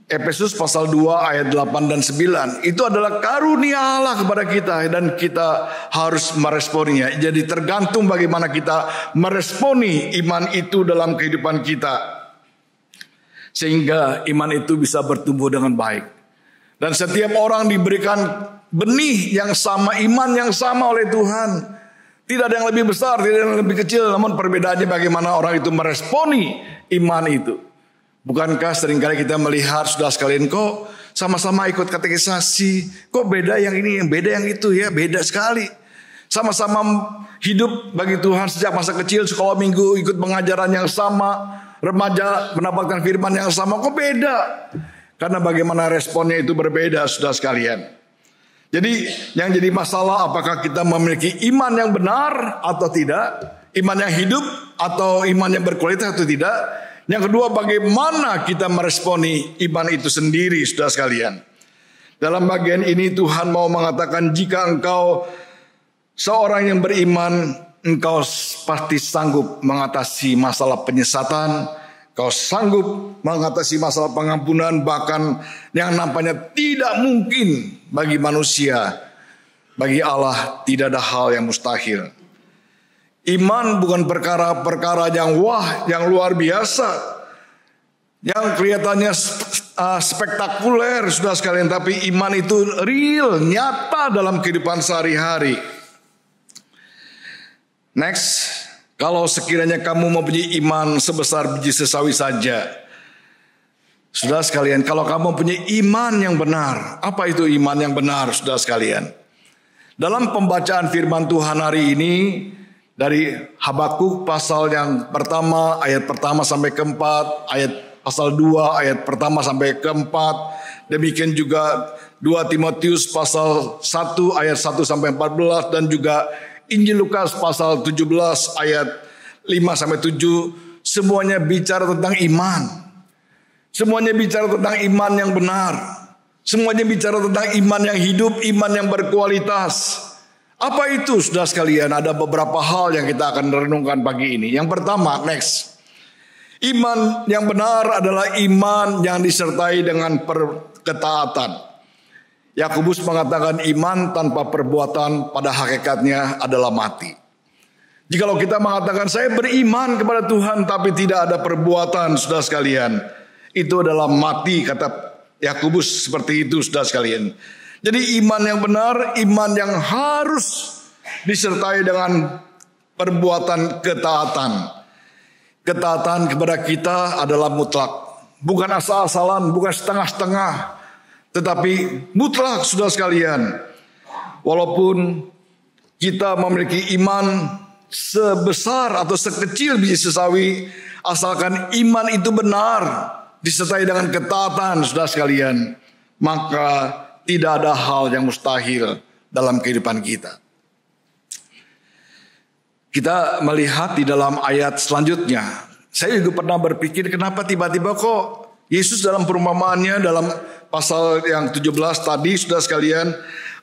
Efesus pasal 2 ayat 8 dan 9. Itu adalah karunia Allah kepada kita, dan kita harus meresponinya. Jadi tergantung bagaimana kita meresponi iman itu dalam kehidupan kita. sehingga iman itu bisa bertumbuh dengan baik. Dan setiap orang diberikan benih yang sama, iman yang sama oleh Tuhan. Tidak ada yang lebih besar, tidak ada yang lebih kecil, namun perbedaannya bagaimana orang itu meresponi iman itu. Bukankah seringkali kita melihat, saudara sekalian, kok sama-sama ikut katekisasi, kok beda yang ini, yang beda yang itu, ya beda sekali. Sama-sama hidup bagi Tuhan sejak masa kecil, sekolah minggu, ikut pengajaran yang sama, remaja mendapatkan firman yang sama, kok beda? Karena bagaimana responnya itu berbeda, saudara sekalian. Jadi yang jadi masalah apakah kita memiliki iman yang benar atau tidak, iman yang hidup atau iman yang berkualitas atau tidak. Yang kedua, bagaimana kita meresponi iman itu sendiri, saudara sekalian. Dalam bagian ini Tuhan mau mengatakan, jika engkau seorang yang beriman, engkau pasti sanggup mengatasi masalah penyesatan, kau sanggup mengatasi masalah pengampunan, bahkan yang nampaknya tidak mungkin bagi manusia, bagi Allah tidak ada hal yang mustahil. Iman bukan perkara-perkara yang wah, yang luar biasa, yang kelihatannya spektakuler, saudara sekalian, tapi iman itu real, nyata dalam kehidupan sehari-hari. Next, kalau sekiranya kamu mempunyai iman sebesar biji sesawi saja, saudara sekalian, kalau kamu mempunyai iman yang benar, apa itu iman yang benar, saudara sekalian? Dalam pembacaan firman Tuhan hari ini, dari Habakuk pasal yang pertama, ayat pertama sampai keempat, ayat pasal 2, ayat pertama sampai keempat, demikian juga 2 Timotius pasal 1, ayat 1 sampai 14, dan juga Injil Lukas pasal 17, ayat 5 sampai 7, semuanya bicara tentang iman. Semuanya bicara tentang iman yang benar. Semuanya bicara tentang iman yang hidup, iman yang berkualitas. Apa itu, saudara sekalian? Ada beberapa hal yang kita akan renungkan pagi ini. Yang pertama, next. Iman yang benar adalah iman yang disertai dengan ketaatan. Yakobus mengatakan iman tanpa perbuatan pada hakikatnya adalah mati. Jikalau kita mengatakan saya beriman kepada Tuhan tapi tidak ada perbuatan, saudara sekalian, itu adalah mati, kata Yakobus seperti itu, saudara sekalian. Jadi iman yang benar, iman yang harus disertai dengan perbuatan ketaatan. Ketaatan kepada kita adalah mutlak. Bukan asal-asalan, bukan setengah-setengah. Tetapi mutlak, saudara sekalian. Walaupun kita memiliki iman sebesar atau sekecil biji sesawi, asalkan iman itu benar, disertai dengan ketaatan, saudara sekalian, maka tidak ada hal yang mustahil dalam kehidupan kita. Kita melihat di dalam ayat selanjutnya. Saya juga pernah berpikir kenapa tiba-tiba kok Yesus dalam perumpamaannya dalam pasal yang 17 tadi, saudara sekalian,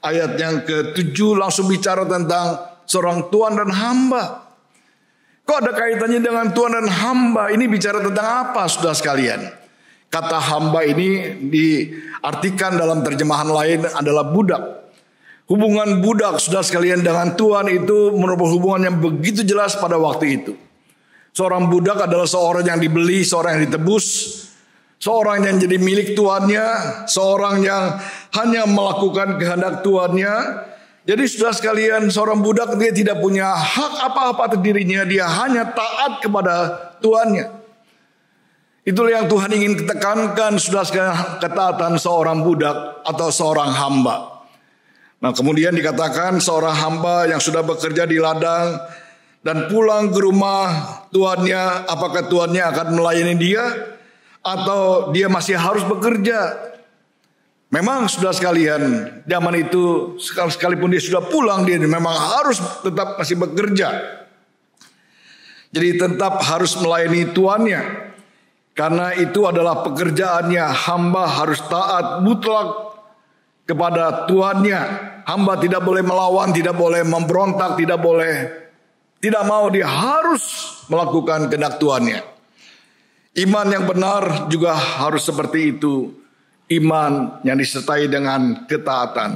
ayat yang ke-7 langsung bicara tentang seorang tuan dan hamba. Kok ada kaitannya dengan tuan dan hamba? Ini bicara tentang apa, saudara sekalian? Kata hamba ini diartikan dalam terjemahan lain adalah budak. Hubungan budak, saudara sekalian, dengan Tuhan itu merupakan hubungan yang begitu jelas pada waktu itu. Seorang budak adalah seorang yang dibeli, seorang yang ditebus, seorang yang jadi milik tuannya, seorang yang hanya melakukan kehendak tuannya. Jadi saudara sekalian, seorang budak dia tidak punya hak apa-apa atas dirinya, dia hanya taat kepada tuannya. Itulah yang Tuhan ingin tekankan, saudara sekalian, ketaatan seorang budak atau seorang hamba. Nah, kemudian dikatakan seorang hamba yang sudah bekerja di ladang dan pulang ke rumah tuannya, apakah tuannya akan melayani dia atau dia masih harus bekerja? Memang saudara sekalian, zaman itu sekalipun dia sudah pulang, dia memang harus tetap masih bekerja. Jadi tetap harus melayani tuannya. Karena itu adalah pekerjaannya. Hamba harus taat mutlak kepada tuannya. Hamba tidak boleh melawan, tidak boleh memberontak, tidak mau, dia harus melakukan kehendak tuannya. Iman yang benar juga harus seperti itu. Iman yang disertai dengan ketaatan.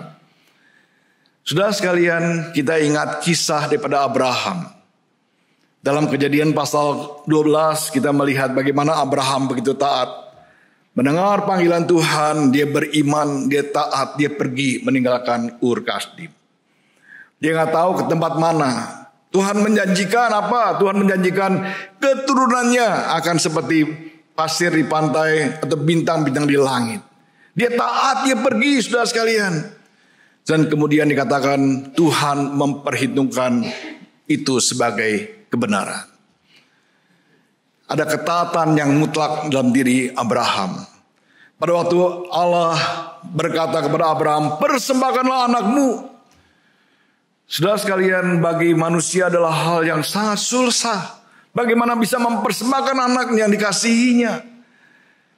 Saudara sekalian, kita ingat kisah daripada Abraham. Dalam Kejadian pasal 12 kita melihat bagaimana Abraham begitu taat. Mendengar panggilan Tuhan, dia beriman, dia taat, dia pergi meninggalkan Ur Kasdim. Dia nggak tahu ke tempat mana. Tuhan menjanjikan apa? Tuhan menjanjikan keturunannya akan seperti pasir di pantai atau bintang-bintang di langit. Dia taat, dia pergi, saudara sekalian. Dan kemudian dikatakan Tuhan memperhitungkan itu sebagai kebenaran. Ada ketaatan yang mutlak dalam diri Abraham. Pada waktu Allah berkata kepada Abraham, persembahkanlah anakmu. Saudara sekalian, bagi manusia adalah hal yang sangat susah. Bagaimana bisa mempersembahkan anak yang dikasihinya.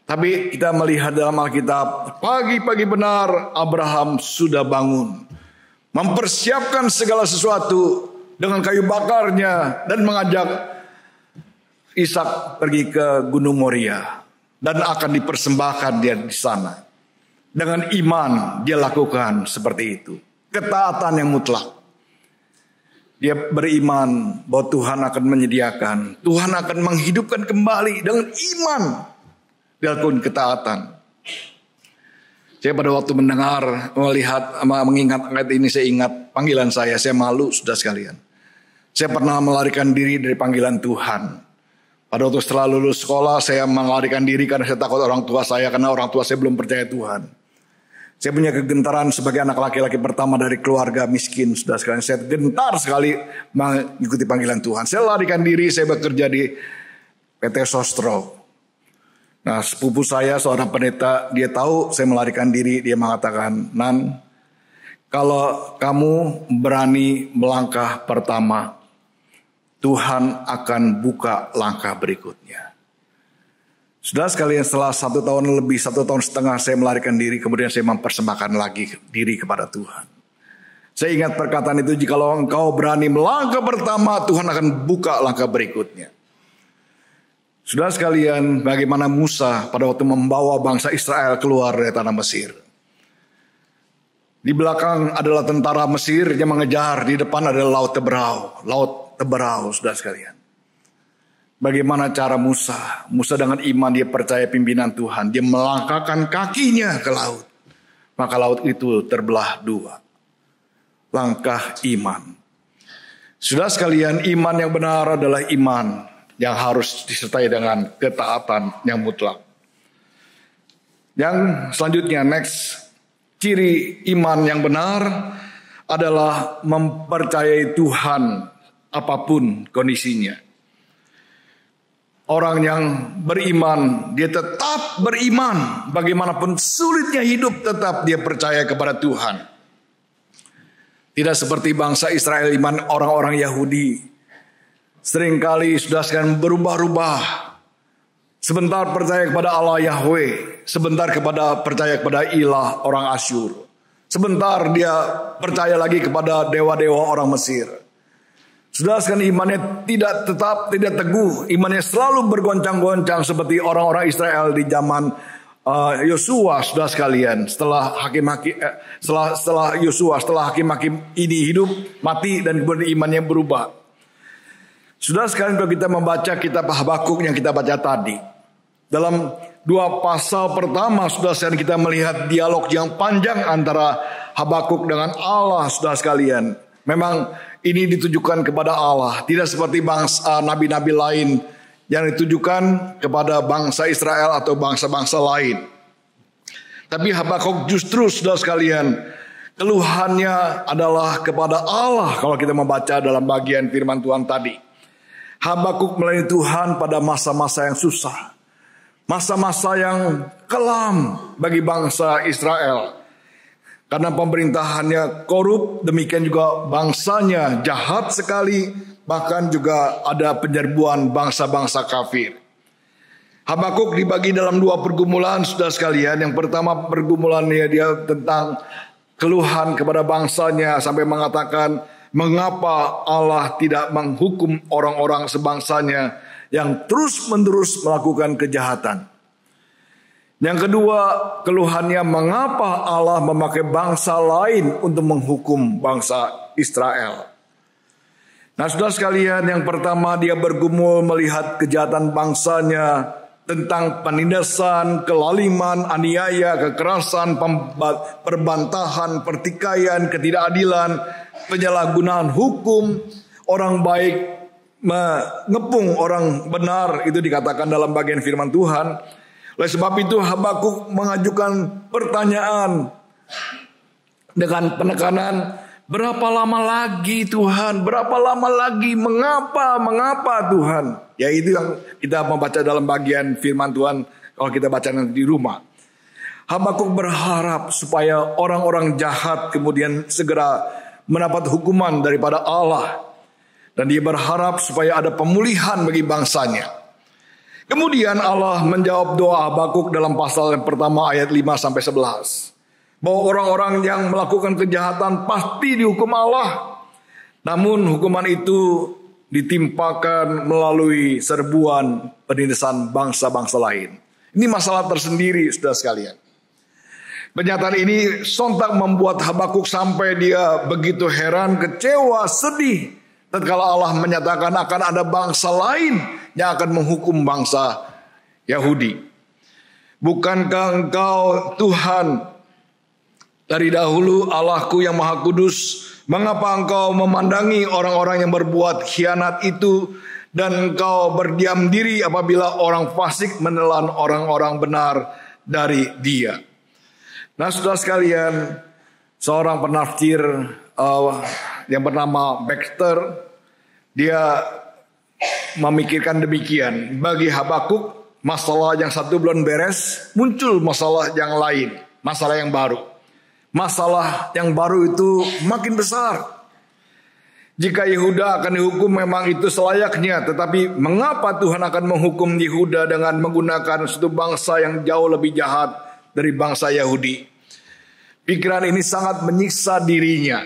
Tapi kita melihat dalam Alkitab, pagi-pagi benar Abraham sudah bangun. Mempersiapkan segala sesuatu dengan kayu bakarnya dan mengajak Ishak pergi ke Gunung Moria dan akan dipersembahkan dia di sana. Dengan iman dia lakukan seperti itu. Ketaatan yang mutlak. Dia beriman bahwa Tuhan akan menyediakan. Tuhan akan menghidupkan kembali dengan iman. Dia lakukan ketaatan. Saya pada waktu mendengar, melihat, mengingat ayat ini, saya ingat panggilan saya. Saya malu, saudara sekalian. Saya pernah melarikan diri dari panggilan Tuhan. Pada waktu setelah lulus sekolah, saya melarikan diri karena saya takut orang tua saya, karena orang tua saya belum percaya Tuhan. Saya punya kegentaran sebagai anak laki-laki pertama dari keluarga miskin, saudara sekalian. Saya gentar sekali mengikuti panggilan Tuhan. Saya larikan diri, saya bekerja di PT Sostro. Nah, sepupu saya, seorang pendeta, dia tahu saya melarikan diri. Dia mengatakan, Nan, kalau kamu berani melangkah pertama, Tuhan akan buka langkah berikutnya. Saudara sekalian, setelah 1 tahun lebih, 1,5 tahun saya melarikan diri, kemudian saya mempersembahkan lagi diri kepada Tuhan. Saya ingat perkataan itu, jikalau engkau berani melangkah pertama, Tuhan akan buka langkah berikutnya. Saudara sekalian, bagaimana Musa pada waktu membawa bangsa Israel keluar dari tanah Mesir. Di belakang adalah tentara Mesir yang mengejar, di depan adalah Laut Teberau, saudara sekalian. Bagaimana cara Musa? Musa dengan iman dia percaya pimpinan Tuhan. Dia melangkahkan kakinya ke laut. Maka laut itu terbelah 2. Langkah iman. Saudara sekalian, iman yang benar adalah iman yang harus disertai dengan ketaatan yang mutlak. Yang selanjutnya, next. Ciri iman yang benar adalah mempercayai Tuhan apapun kondisinya. Orang yang beriman, dia tetap beriman. Bagaimanapun sulitnya hidup, tetap dia percaya kepada Tuhan. Tidak seperti bangsa Israel, iman orang-orang Yahudi. Seringkali sudah sekalian berubah-ubah. Sebentar percaya kepada Allah Yahweh. Sebentar percaya kepada ilah orang Asyur. Sebentar dia percaya lagi kepada dewa-dewa orang Mesir. Sudah sekalian imannya tidak tetap, tidak teguh. Imannya selalu bergoncang-goncang seperti orang-orang Israel di zaman Yosua, sudah sekalian. Setelah hakim-hakim ini hidup, mati, dan kemudian imannya berubah. Sudah sekalian, kalau kita membaca kitab Habakuk yang kita baca tadi, dalam 2 pasal pertama, sudah sekalian, kita melihat dialog yang panjang antara Habakuk dengan Allah, sudah sekalian. Memang ini ditujukan kepada Allah, tidak seperti bangsa nabi-nabi lain yang ditujukan kepada bangsa Israel atau bangsa-bangsa lain. Tapi Habakuk justru, saudara sekalian, keluhannya adalah kepada Allah. Kalau kita membaca dalam bagian firman Tuhan tadi, Habakuk melayani Tuhan pada masa-masa yang susah, masa-masa yang kelam bagi bangsa Israel. Karena pemerintahannya korup, demikian juga bangsanya jahat sekali, bahkan juga ada penyerbuan bangsa-bangsa kafir. Habakuk dibagi dalam 2 pergumulan, saudara sekalian. Yang pertama pergumulannya dia tentang keluhan kepada bangsanya, sampai mengatakan mengapa Allah tidak menghukum orang-orang sebangsanya yang terus-menerus melakukan kejahatan. Yang kedua, keluhannya mengapa Allah memakai bangsa lain untuk menghukum bangsa Israel. Nah, saudara sekalian, yang pertama dia bergumul melihat kejahatan bangsanya tentang penindasan, kelaliman, aniaya, kekerasan, perbantahan, pertikaian, ketidakadilan, penyalahgunaan hukum, orang baik mengepung orang benar, itu dikatakan dalam bagian firman Tuhan. Oleh sebab itu Habakuk mengajukan pertanyaan dengan penekanan, berapa lama lagi Tuhan? Berapa lama lagi? Mengapa Tuhan? Ya itu yang kita membaca dalam bagian firman Tuhan kalau kita baca nanti di rumah. Habakuk berharap supaya orang-orang jahat kemudian segera mendapat hukuman daripada Allah. Dan dia berharap supaya ada pemulihan bagi bangsanya. Kemudian Allah menjawab doa Habakuk dalam pasal yang pertama ayat 5-11. Bahwa orang-orang yang melakukan kejahatan pasti dihukum Allah. Namun hukuman itu ditimpakan melalui serbuan penindasan bangsa-bangsa lain. Ini masalah tersendiri, saudara sekalian. Pernyataan ini sontak membuat Habakuk sampai dia begitu heran, kecewa, sedih. Tatkala Allah menyatakan akan ada bangsa lain yang akan menghukum bangsa Yahudi. Bukankah engkau Tuhan dari dahulu, Allahku yang Maha Kudus? Mengapa engkau memandangi orang-orang yang berbuat khianat itu, dan engkau berdiam diri apabila orang fasik menelan orang-orang benar dari dia? Nah, saudara sekalian, seorang penafsir yang bernama Baxter, dia memikirkan demikian. Bagi Habakuk, masalah yang satu belum beres, muncul masalah yang lain, masalah yang baru. Masalah yang baru itu makin besar. Jika Yehuda akan dihukum memang itu selayaknya, tetapi mengapa Tuhan akan menghukum Yehuda dengan menggunakan suatu bangsa yang jauh lebih jahat dari bangsa Yahudi? Pikiran ini sangat menyiksa dirinya.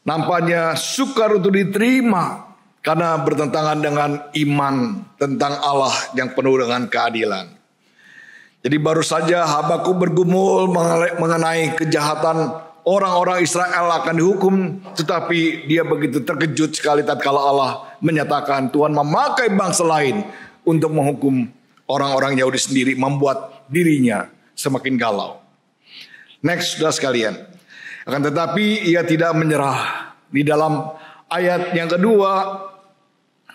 Nampaknya sukar untuk diterima karena bertentangan dengan iman tentang Allah yang penuh dengan keadilan. Jadi baru saja Habakuk bergumul mengenai kejahatan orang-orang Israel akan dihukum, tetapi dia begitu terkejut sekali tatkala Allah menyatakan Tuhan memakai bangsa lain untuk menghukum orang-orang Yahudi sendiri, membuat dirinya semakin galau. Next, saudara sekalian. Akan tetapi ia tidak menyerah. Di dalam ayat yang kedua,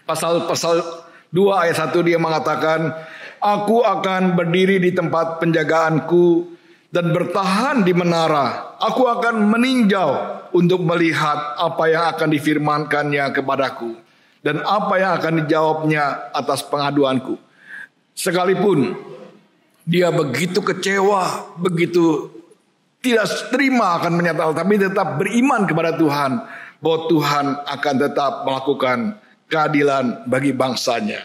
pasal 2 ayat 1 dia mengatakan, aku akan berdiri di tempat penjagaanku dan bertahan di menara. Aku akan meninjau untuk melihat apa yang akan difirmankannya kepadaku dan apa yang akan dijawabnya atas pengaduanku. Sekalipun dia begitu kecewa, begitu tidak terima akan menyatakan, tapi tetap beriman kepada Tuhan bahwa Tuhan akan tetap melakukan keadilan bagi bangsanya.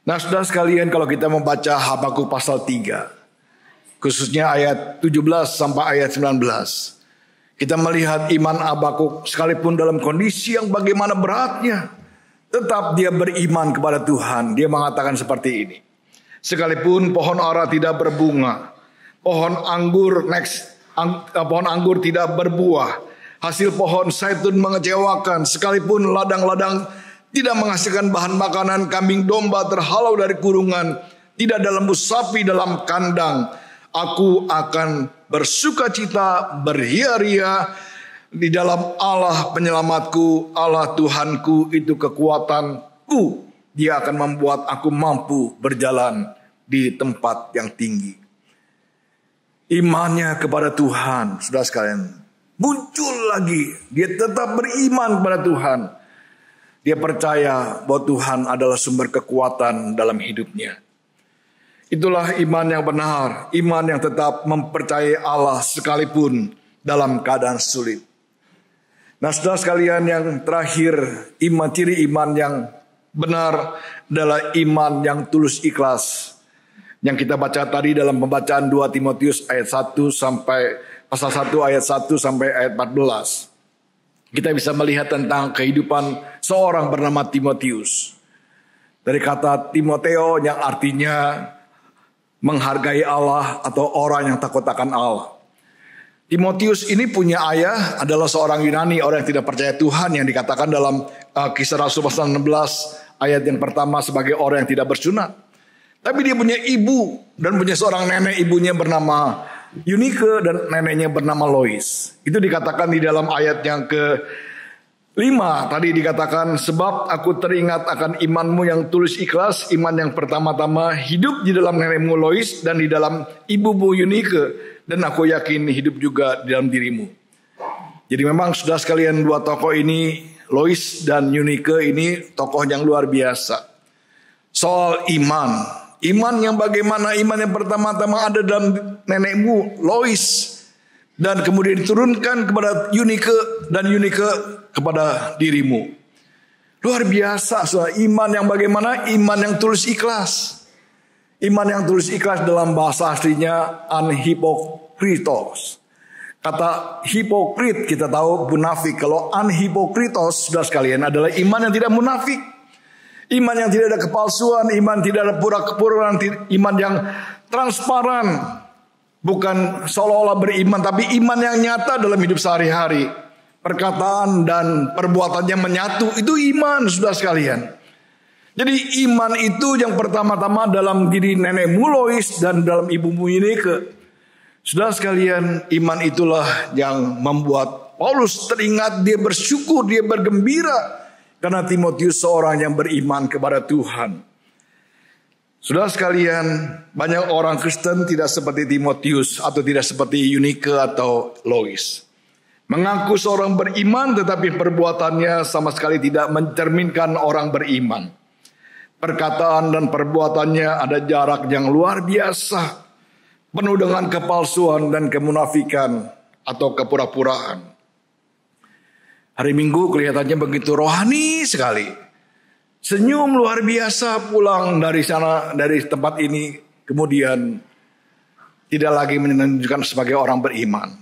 Nah, saudara sekalian, kalau kita membaca Habakuk pasal 3, khususnya ayat 17 sampai ayat 19, kita melihat iman Habakuk sekalipun dalam kondisi yang bagaimana beratnya, tetap dia beriman kepada Tuhan. Dia mengatakan seperti ini, sekalipun pohon ara tidak berbunga, pohon anggur tidak berbuah, hasil pohon zaitun mengecewakan, sekalipun ladang-ladang tidak menghasilkan bahan makanan, kambing domba terhalau dari kurungan, tidak ada lembu sapi dalam kandang, aku akan bersukacita, berhias-hias di dalam Allah penyelamatku, Allah Tuhanku itu kekuatanku. Dia akan membuat aku mampu berjalan di tempat yang tinggi. Imannya kepada Tuhan, saudara sekalian, muncul lagi. Dia tetap beriman kepada Tuhan. Dia percaya bahwa Tuhan adalah sumber kekuatan dalam hidupnya. Itulah iman yang benar, iman yang tetap mempercayai Allah sekalipun dalam keadaan sulit. Nah, saudara sekalian, yang terakhir, ciri iman yang benar adalah iman yang tulus ikhlas. Yang kita baca tadi dalam pembacaan 2 Timotius ayat 1 sampai pasal 1 ayat 1 sampai ayat 14. Kita bisa melihat tentang kehidupan seorang bernama Timotius. Dari kata Timoteo yang artinya menghargai Allah atau orang yang takut akan Allah. Timotius ini punya ayah adalah seorang Yunani, orang yang tidak percaya Tuhan, yang dikatakan dalam Kisah Rasul pasal 16 ayat yang pertama sebagai orang yang tidak bersunat. Tapi dia punya ibu dan punya seorang nenek, ibunya bernama Eunike dan neneknya bernama Lois. Itu dikatakan di dalam ayat yang ke-5. Tadi dikatakan, sebab aku teringat akan imanmu yang tulus ikhlas, iman yang pertama-tama hidup di dalam nenekmu Lois dan di dalam ibumu Eunike, dan aku yakin hidup juga di dalam dirimu. Jadi memang sudah sekalian, dua tokoh ini, Lois dan Eunike ini tokoh yang luar biasa. Soal iman. Iman yang bagaimana? Iman yang pertama-tama ada dalam nenekmu Lois, dan kemudian diturunkan kepada Eunike, dan Eunike kepada dirimu. Luar biasa. Soal iman yang bagaimana? Iman yang tulus ikhlas. Iman yang tulus ikhlas dalam bahasa aslinya anhipokritos. Kata hipokrit kita tahu munafik. Kalau anhipokritos, sudah sekalian, adalah iman yang tidak munafik. Iman yang tidak ada kepalsuan, iman tidak ada pura-pura, iman yang transparan. Bukan seolah-olah beriman, tapi iman yang nyata dalam hidup sehari-hari. Perkataan dan perbuatannya menyatu, itu iman, sudah sekalian. Jadi iman itu yang pertama-tama dalam diri nenekmu Lois dan dalam ibumu Eunike. Sudah sekalian, iman itulah yang membuat Paulus teringat, dia bersyukur, dia bergembira. Karena Timotius seorang yang beriman kepada Tuhan. Saudara sekalian, banyak orang Kristen tidak seperti Timotius atau tidak seperti Eunike atau Lois. Mengaku seorang beriman tetapi perbuatannya sama sekali tidak mencerminkan orang beriman. Perkataan dan perbuatannya ada jarak yang luar biasa. Penuh dengan kepalsuan dan kemunafikan atau kepura-puraan. Hari Minggu kelihatannya begitu rohani sekali. Senyum luar biasa pulang dari sana, dari tempat ini. Kemudian tidak lagi menunjukkan sebagai orang beriman.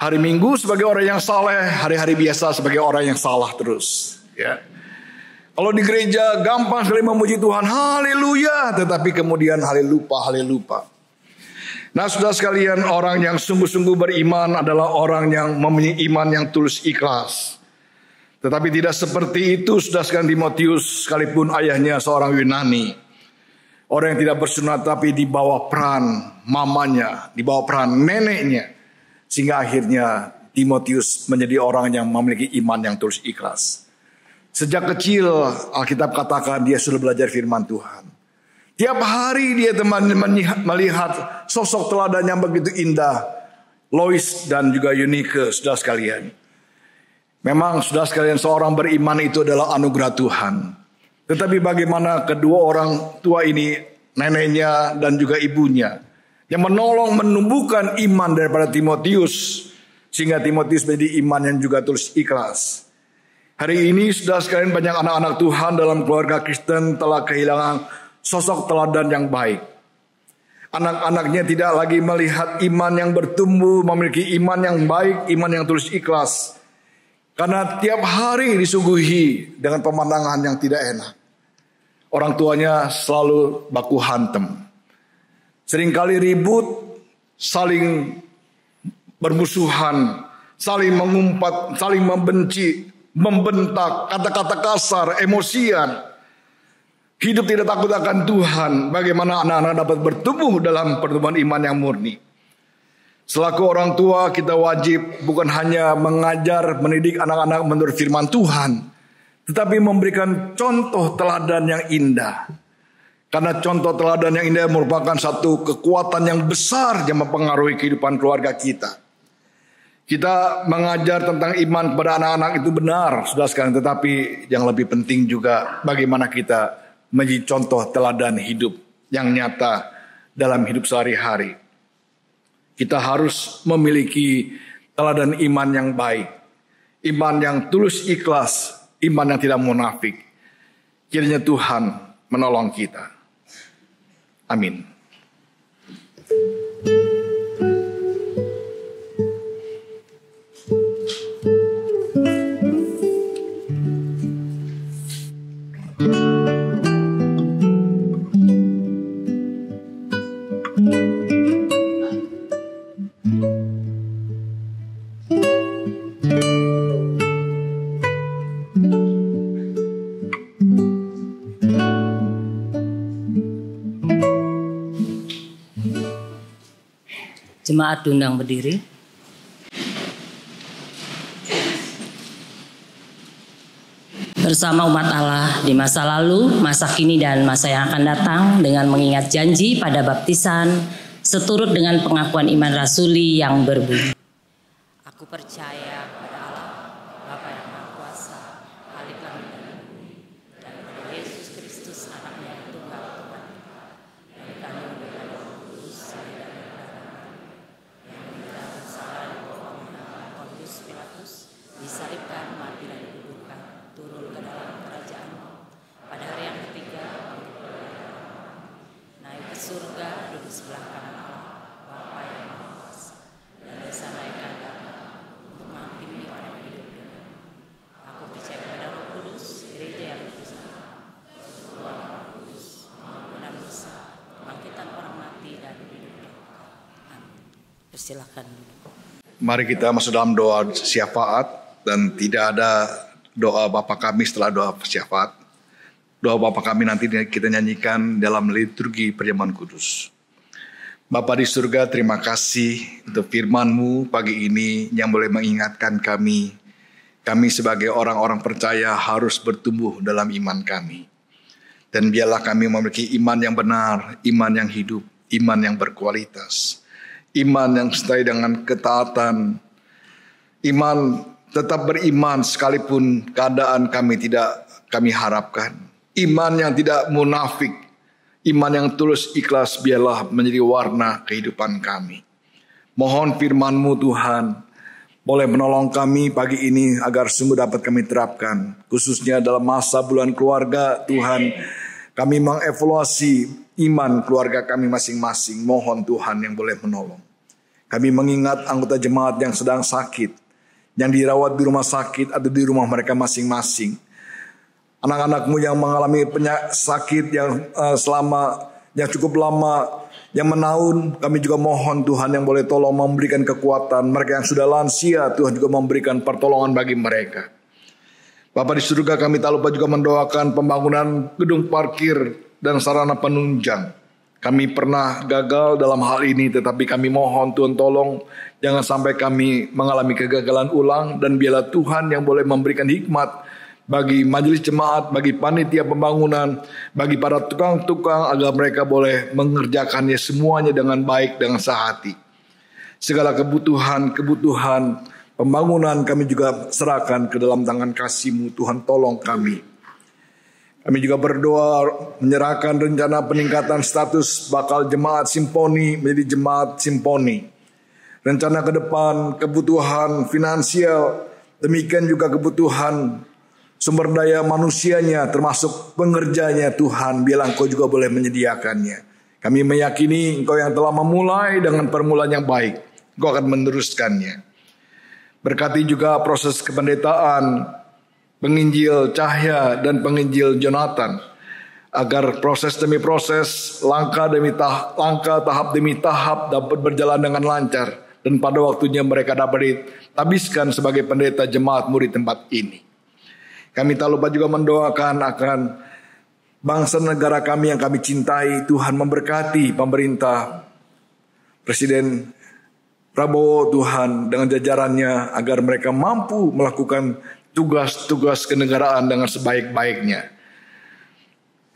Hari Minggu sebagai orang yang saleh, hari-hari biasa sebagai orang yang salah terus. Ya. Kalau di gereja gampang sekali memuji Tuhan, haleluya. Tetapi kemudian haleluya. Nah, saudara sekalian, orang yang sungguh-sungguh beriman adalah orang yang mempunyai iman yang tulus ikhlas. Tetapi tidak seperti itu, saudara sekalian, Timotius, sekalipun ayahnya seorang Yunani. Orang yang tidak bersunat tapi di bawah peran mamanya, di bawah peran neneknya. Sehingga akhirnya Timotius menjadi orang yang memiliki iman yang tulus ikhlas. Sejak kecil Alkitab katakan dia sudah belajar firman Tuhan. Tiap hari dia melihat sosok teladan yang begitu indah. Lois dan juga Eunike, saudara sekalian. Memang saudara sekalian, seorang beriman itu adalah anugerah Tuhan. Tetapi bagaimana kedua orang tua ini, neneknya dan juga ibunya, yang menolong menumbuhkan iman daripada Timotius. Sehingga Timotius menjadi iman yang juga tulus ikhlas. Hari ini saudara sekalian, banyak anak-anak Tuhan dalam keluarga Kristen telah kehilangan sosok teladan yang baik. Anak-anaknya tidak lagi melihat iman yang bertumbuh, memiliki iman yang baik, iman yang tulus ikhlas. Karena tiap hari disuguhi dengan pemandangan yang tidak enak. Orang tuanya selalu baku hantem. Seringkali ribut, saling bermusuhan, saling mengumpat, saling membenci, membentak, kata-kata kasar, emosian. Hidup tidak takut akan Tuhan. Bagaimana anak-anak dapat bertumbuh dalam pertumbuhan iman yang murni. Selaku orang tua kita wajib bukan hanya mengajar, mendidik anak-anak menurut firman Tuhan. Tetapi memberikan contoh teladan yang indah. Karena contoh teladan yang indah merupakan satu kekuatan yang besar yang mempengaruhi kehidupan keluarga kita. Kita mengajar tentang iman kepada anak-anak itu benar, saudara sekalian. Tetapi yang lebih penting juga bagaimana kita menjadi contoh teladan hidup yang nyata dalam hidup sehari-hari. Kita harus memiliki teladan iman yang baik. Iman yang tulus ikhlas. Iman yang tidak munafik. Kiranya Tuhan menolong kita. Amin. Jemaat diundang berdiri. Bersama umat Allah di masa lalu, masa kini, dan masa yang akan datang, dengan mengingat janji pada baptisan, seturut dengan pengakuan iman rasuli yang berbunyi. Aku percaya pada Allah, Bapa yang Maha Kuasa, Khalik langit dan bumi, dan pada Yesus Kristus, Anaknya yang tunggal Tuhan, yang dikandung dengan Roh Kudus, dan berdarah, yang menderita bersalah di bawah naungan Pontius Pilatus, disalibkan, mati dan dikuburkan, turun ke dalam kerajaan, pada hari yang ketiga, naik ke surga, duduk sebelah kanan Allah, Bapa yang Maha Kuasa, dan dari sana akan datang untuk menghakimi orang yang hidup dan mati. Aku percaya kepada Roh Kudus, gereja yang kudus, Tuhan Kudus, benar dosa, kebangkitan orang mati dan hidup yang kekal. Amin. Persilakan. Mari kita masuk dalam doa syafaat, dan tidak ada doa Bapa kami setelah doa syafaat. Doa Bapa kami nanti kita nyanyikan dalam liturgi perjamuan kudus. Bapa di surga, terima kasih untuk firman-Mu pagi ini yang boleh mengingatkan kami. Kami sebagai orang-orang percaya harus bertumbuh dalam iman kami. Dan biarlah kami memiliki iman yang benar, iman yang hidup, iman yang berkualitas. Iman yang sesuai dengan ketaatan. Iman tetap beriman sekalipun keadaan kami harapkan. Iman yang tidak munafik, iman yang tulus ikhlas, biarlah menjadi warna kehidupan kami. Mohon firman-Mu Tuhan, boleh menolong kami pagi ini agar sungguh dapat kami terapkan. Khususnya dalam masa bulan keluarga, Tuhan, kami mengevaluasi iman keluarga kami masing-masing. Mohon Tuhan yang boleh menolong. Kami mengingat anggota jemaat yang sedang sakit, yang dirawat di rumah sakit atau di rumah mereka masing-masing. Anak-anak-Mu yang mengalami sakit yang cukup lama, yang menaun, kami juga mohon Tuhan yang boleh tolong memberikan kekuatan. Mereka yang sudah lansia, Tuhan juga memberikan pertolongan bagi mereka. Bapa di surga, kami tak lupa juga mendoakan pembangunan gedung parkir dan sarana penunjang. Kami pernah gagal dalam hal ini, tetapi kami mohon Tuhan tolong jangan sampai kami mengalami kegagalan ulang, dan biarlah Tuhan yang boleh memberikan hikmat bagi majelis jemaat, bagi panitia pembangunan, bagi para tukang-tukang, agar mereka boleh mengerjakannya semuanya dengan baik, dengan sehati. Segala kebutuhan pembangunan kami juga serahkan ke dalam tangan kasih-Mu. Tuhan tolong kami. Kami juga berdoa menyerahkan rencana peningkatan status bakal jemaat simponi menjadi jemaat simponi. Rencana ke depan, kebutuhan finansial, demikian juga kebutuhan sumber daya manusianya, termasuk pengerjanya. Tuhan, biarlah Engkau juga boleh menyediakannya. Kami meyakini Engkau yang telah memulai dengan permulaan yang baik, Engkau akan meneruskannya. Berkati juga proses kependetaan penginjil Cahya dan penginjil Jonathan, agar proses demi proses, langkah tahap demi tahap dapat berjalan dengan lancar, dan pada waktunya mereka dapat ditabiskan sebagai pendeta jemaat-Mu di tempat ini. Kami tak lupa juga mendoakan akan bangsa negara kami yang kami cintai. Tuhan memberkati pemerintah, Presiden Prabowo, Tuhan, dengan jajarannya, agar mereka mampu melakukan tugas-tugas kenegaraan dengan sebaik-baiknya.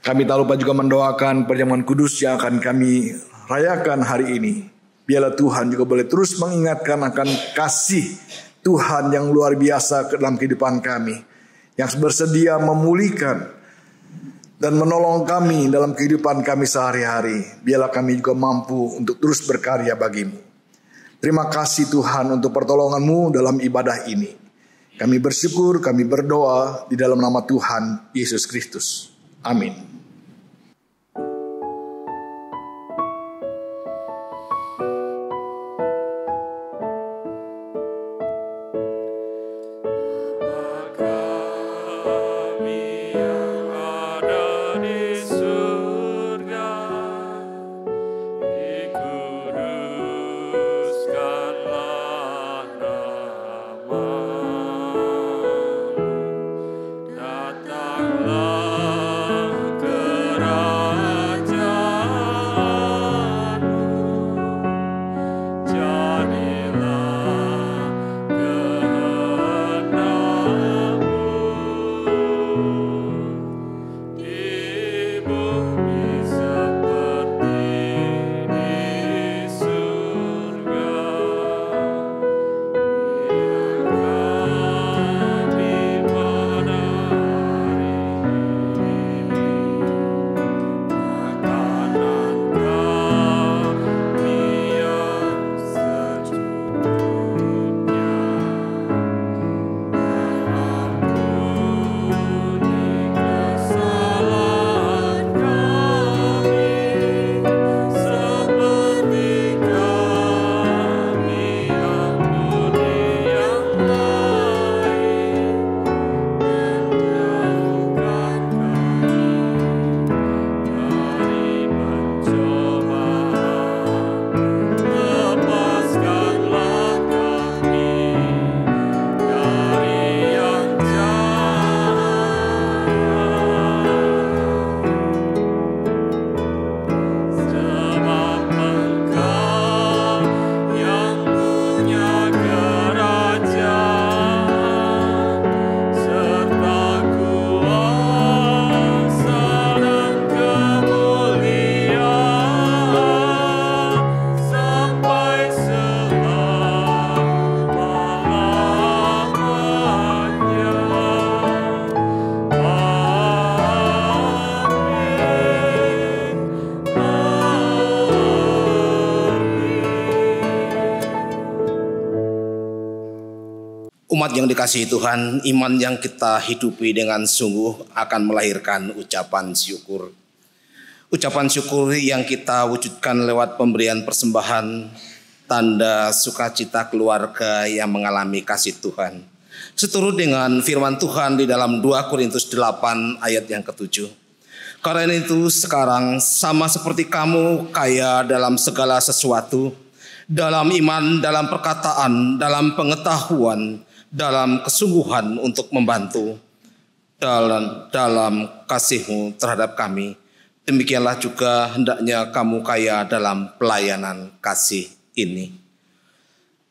Kami tak lupa juga mendoakan perjamuan kudus yang akan kami rayakan hari ini. Biarlah Tuhan juga boleh terus mengingatkan akan kasih Tuhan yang luar biasa dalam kehidupan kami, yang bersedia memulihkan dan menolong kami dalam kehidupan kami sehari-hari. Biarlah kami juga mampu untuk terus berkarya bagi-Mu. Terima kasih Tuhan untuk pertolongan-Mu dalam ibadah ini. Kami bersyukur, kami berdoa di dalam nama Tuhan Yesus Kristus. Amin. Datanglah Umat yang dikasihi Tuhan, iman yang kita hidupi dengan sungguh akan melahirkan ucapan syukur. Ucapan syukur yang kita wujudkan lewat pemberian persembahan, tanda sukacita keluarga yang mengalami kasih Tuhan. Seturut dengan firman Tuhan di dalam 2 Korintus 8 ayat yang ke-7. Karena itu sekarang sama seperti kamu kaya dalam segala sesuatu, dalam iman, dalam perkataan, dalam pengetahuan, dalam kesungguhan untuk membantu, dalam kasihmu terhadap kami. Demikianlah juga hendaknya kamu kaya dalam pelayanan kasih ini.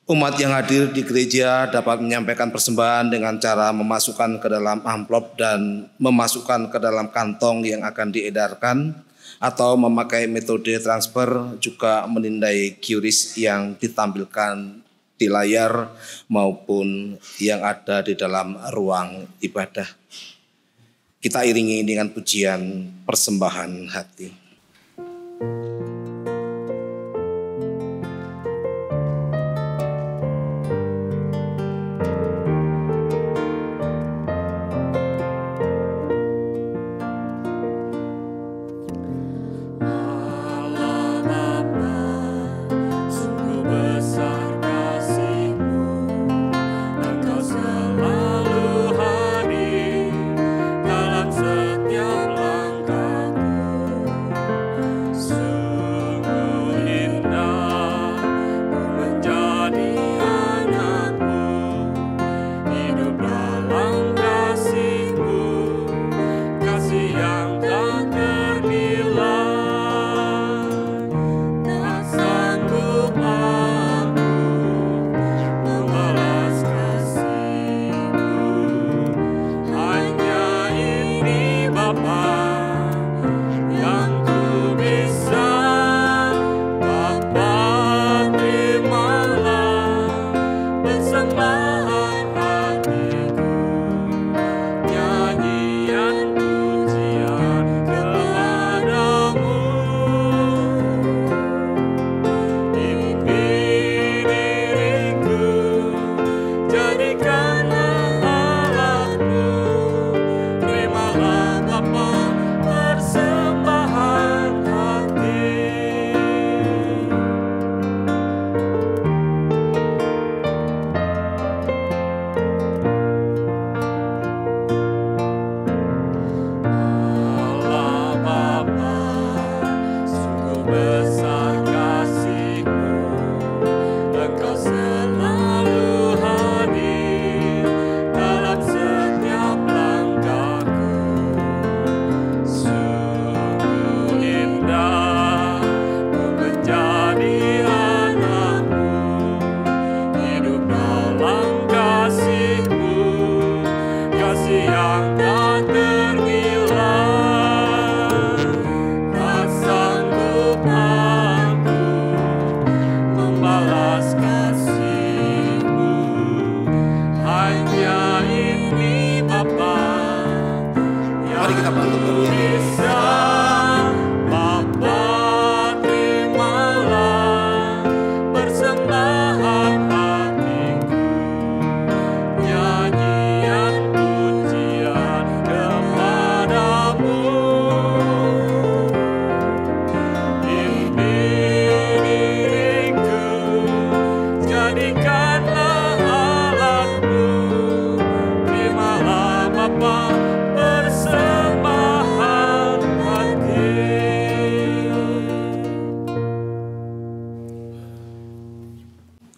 Umat yang hadir di gereja dapat menyampaikan persembahan dengan cara memasukkan ke dalam amplop dan memasukkan ke dalam kantong yang akan diedarkan, atau memakai metode transfer, juga menindai QRIS yang ditampilkan di layar maupun yang ada di dalam ruang ibadah. Kita iringi dengan pujian persembahan hati.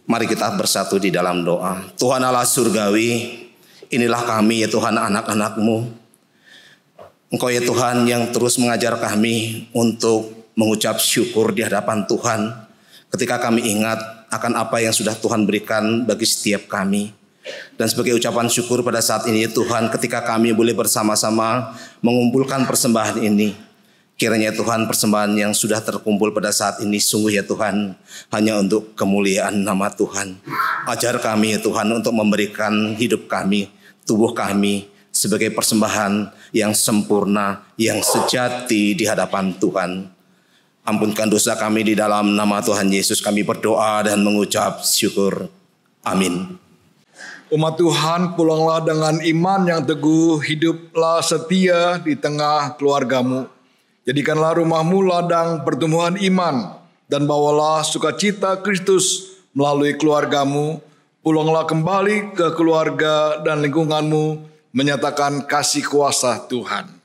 Mari kita bersatu di dalam doa. Tuhan Allah surgawi, inilah kami ya Tuhan, anak-anak-Mu. Engkau ya Tuhan yang terus mengajar kami untuk mengucap syukur di hadapan Tuhan ketika kami ingat akan apa yang sudah Tuhan berikan bagi setiap kami. Dan sebagai ucapan syukur pada saat ini Tuhan, ketika kami boleh bersama-sama mengumpulkan persembahan ini, kiranya Tuhan persembahan yang sudah terkumpul pada saat ini sungguh ya Tuhan hanya untuk kemuliaan nama Tuhan. Ajar kami ya Tuhan untuk memberikan hidup kami, tubuh kami sebagai persembahan yang sempurna, yang sejati di hadapan Tuhan. Ampunkan dosa kami di dalam nama Tuhan Yesus kami berdoa dan mengucap syukur. Amin. Umat Tuhan, pulanglah dengan iman yang teguh, hiduplah setia di tengah keluargamu. Jadikanlah rumahmu ladang pertumbuhan iman, dan bawalah sukacita Kristus melalui keluargamu. Pulanglah kembali ke keluarga dan lingkunganmu, menyatakan kasih kuasa Tuhan.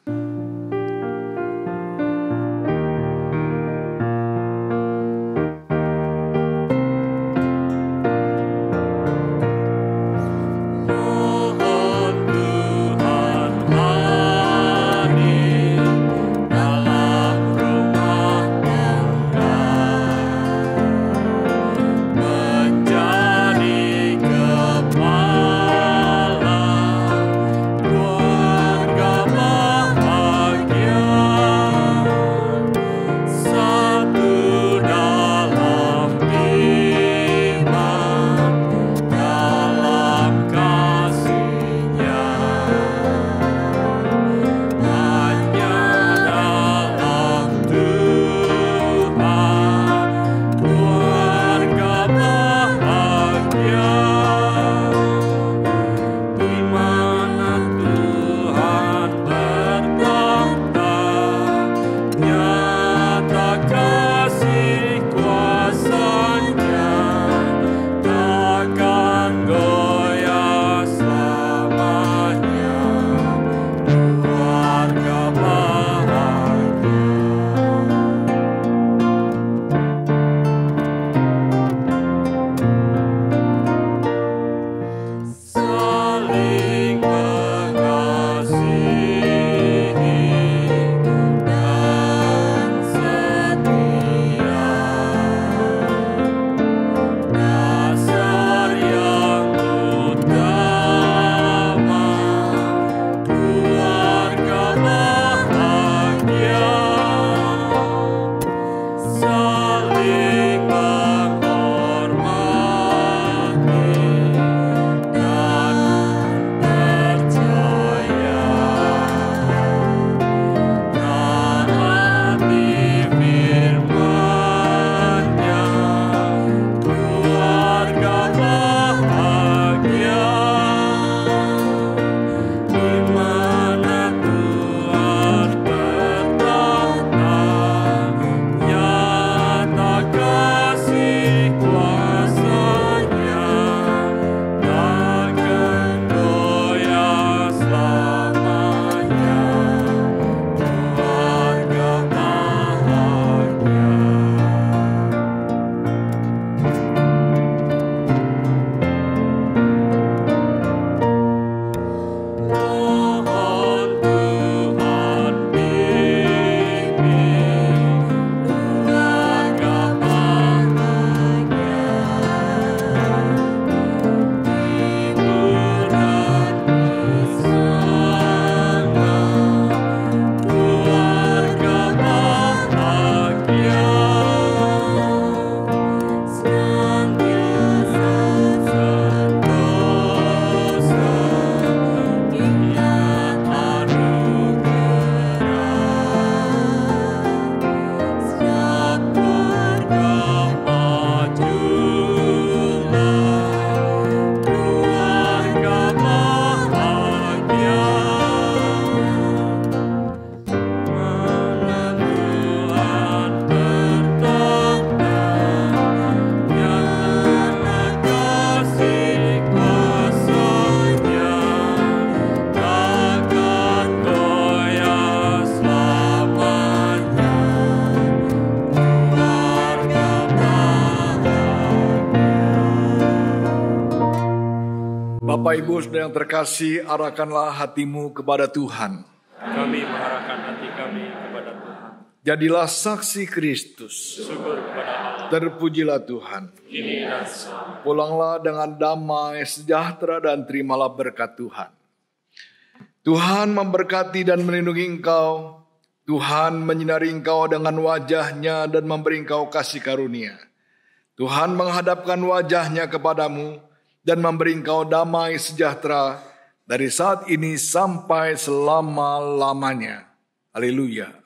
Bapak Ibu Saudara yang terkasih, arahkanlah hatimu kepada Tuhan. Kami mengarahkan hati kami kepada Tuhan. Jadilah saksi Kristus. Syukur kepada Allah. Terpujilah Tuhan. Kini dan selama. Pulanglah dengan damai, sejahtera, dan terimalah berkat Tuhan. Tuhan memberkati dan melindungi engkau. Tuhan menyinari engkau dengan wajah-Nya dan memberi engkau kasih karunia. Tuhan menghadapkan wajah-Nya kepadamu dan memberi engkau damai sejahtera dari saat ini sampai selama-lamanya. Haleluya.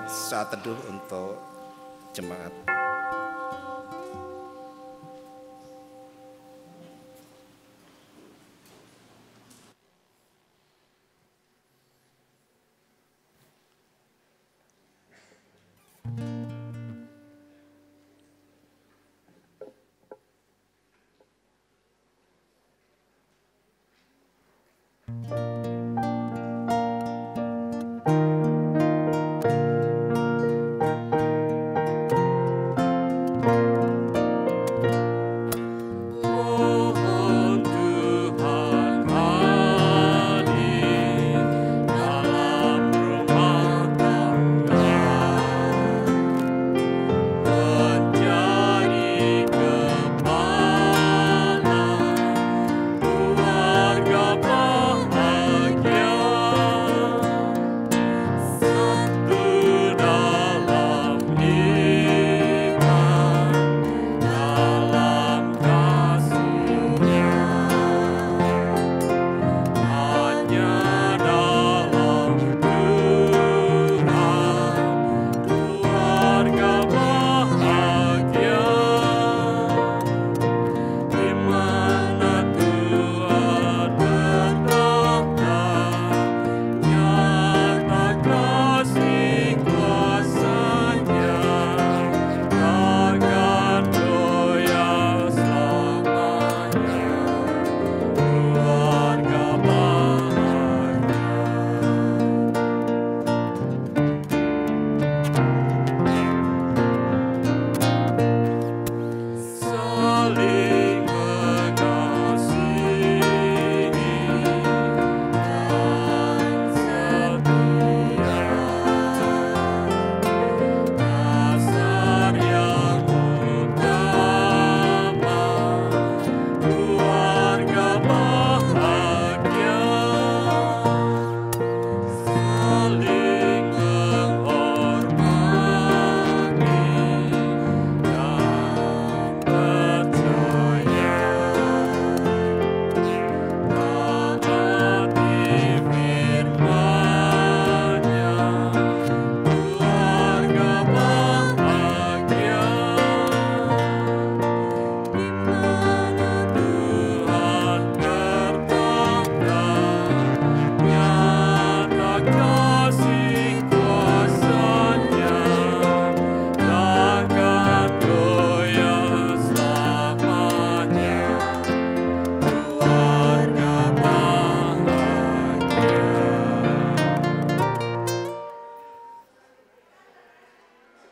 saat teduh untuk jemaat. Thank you.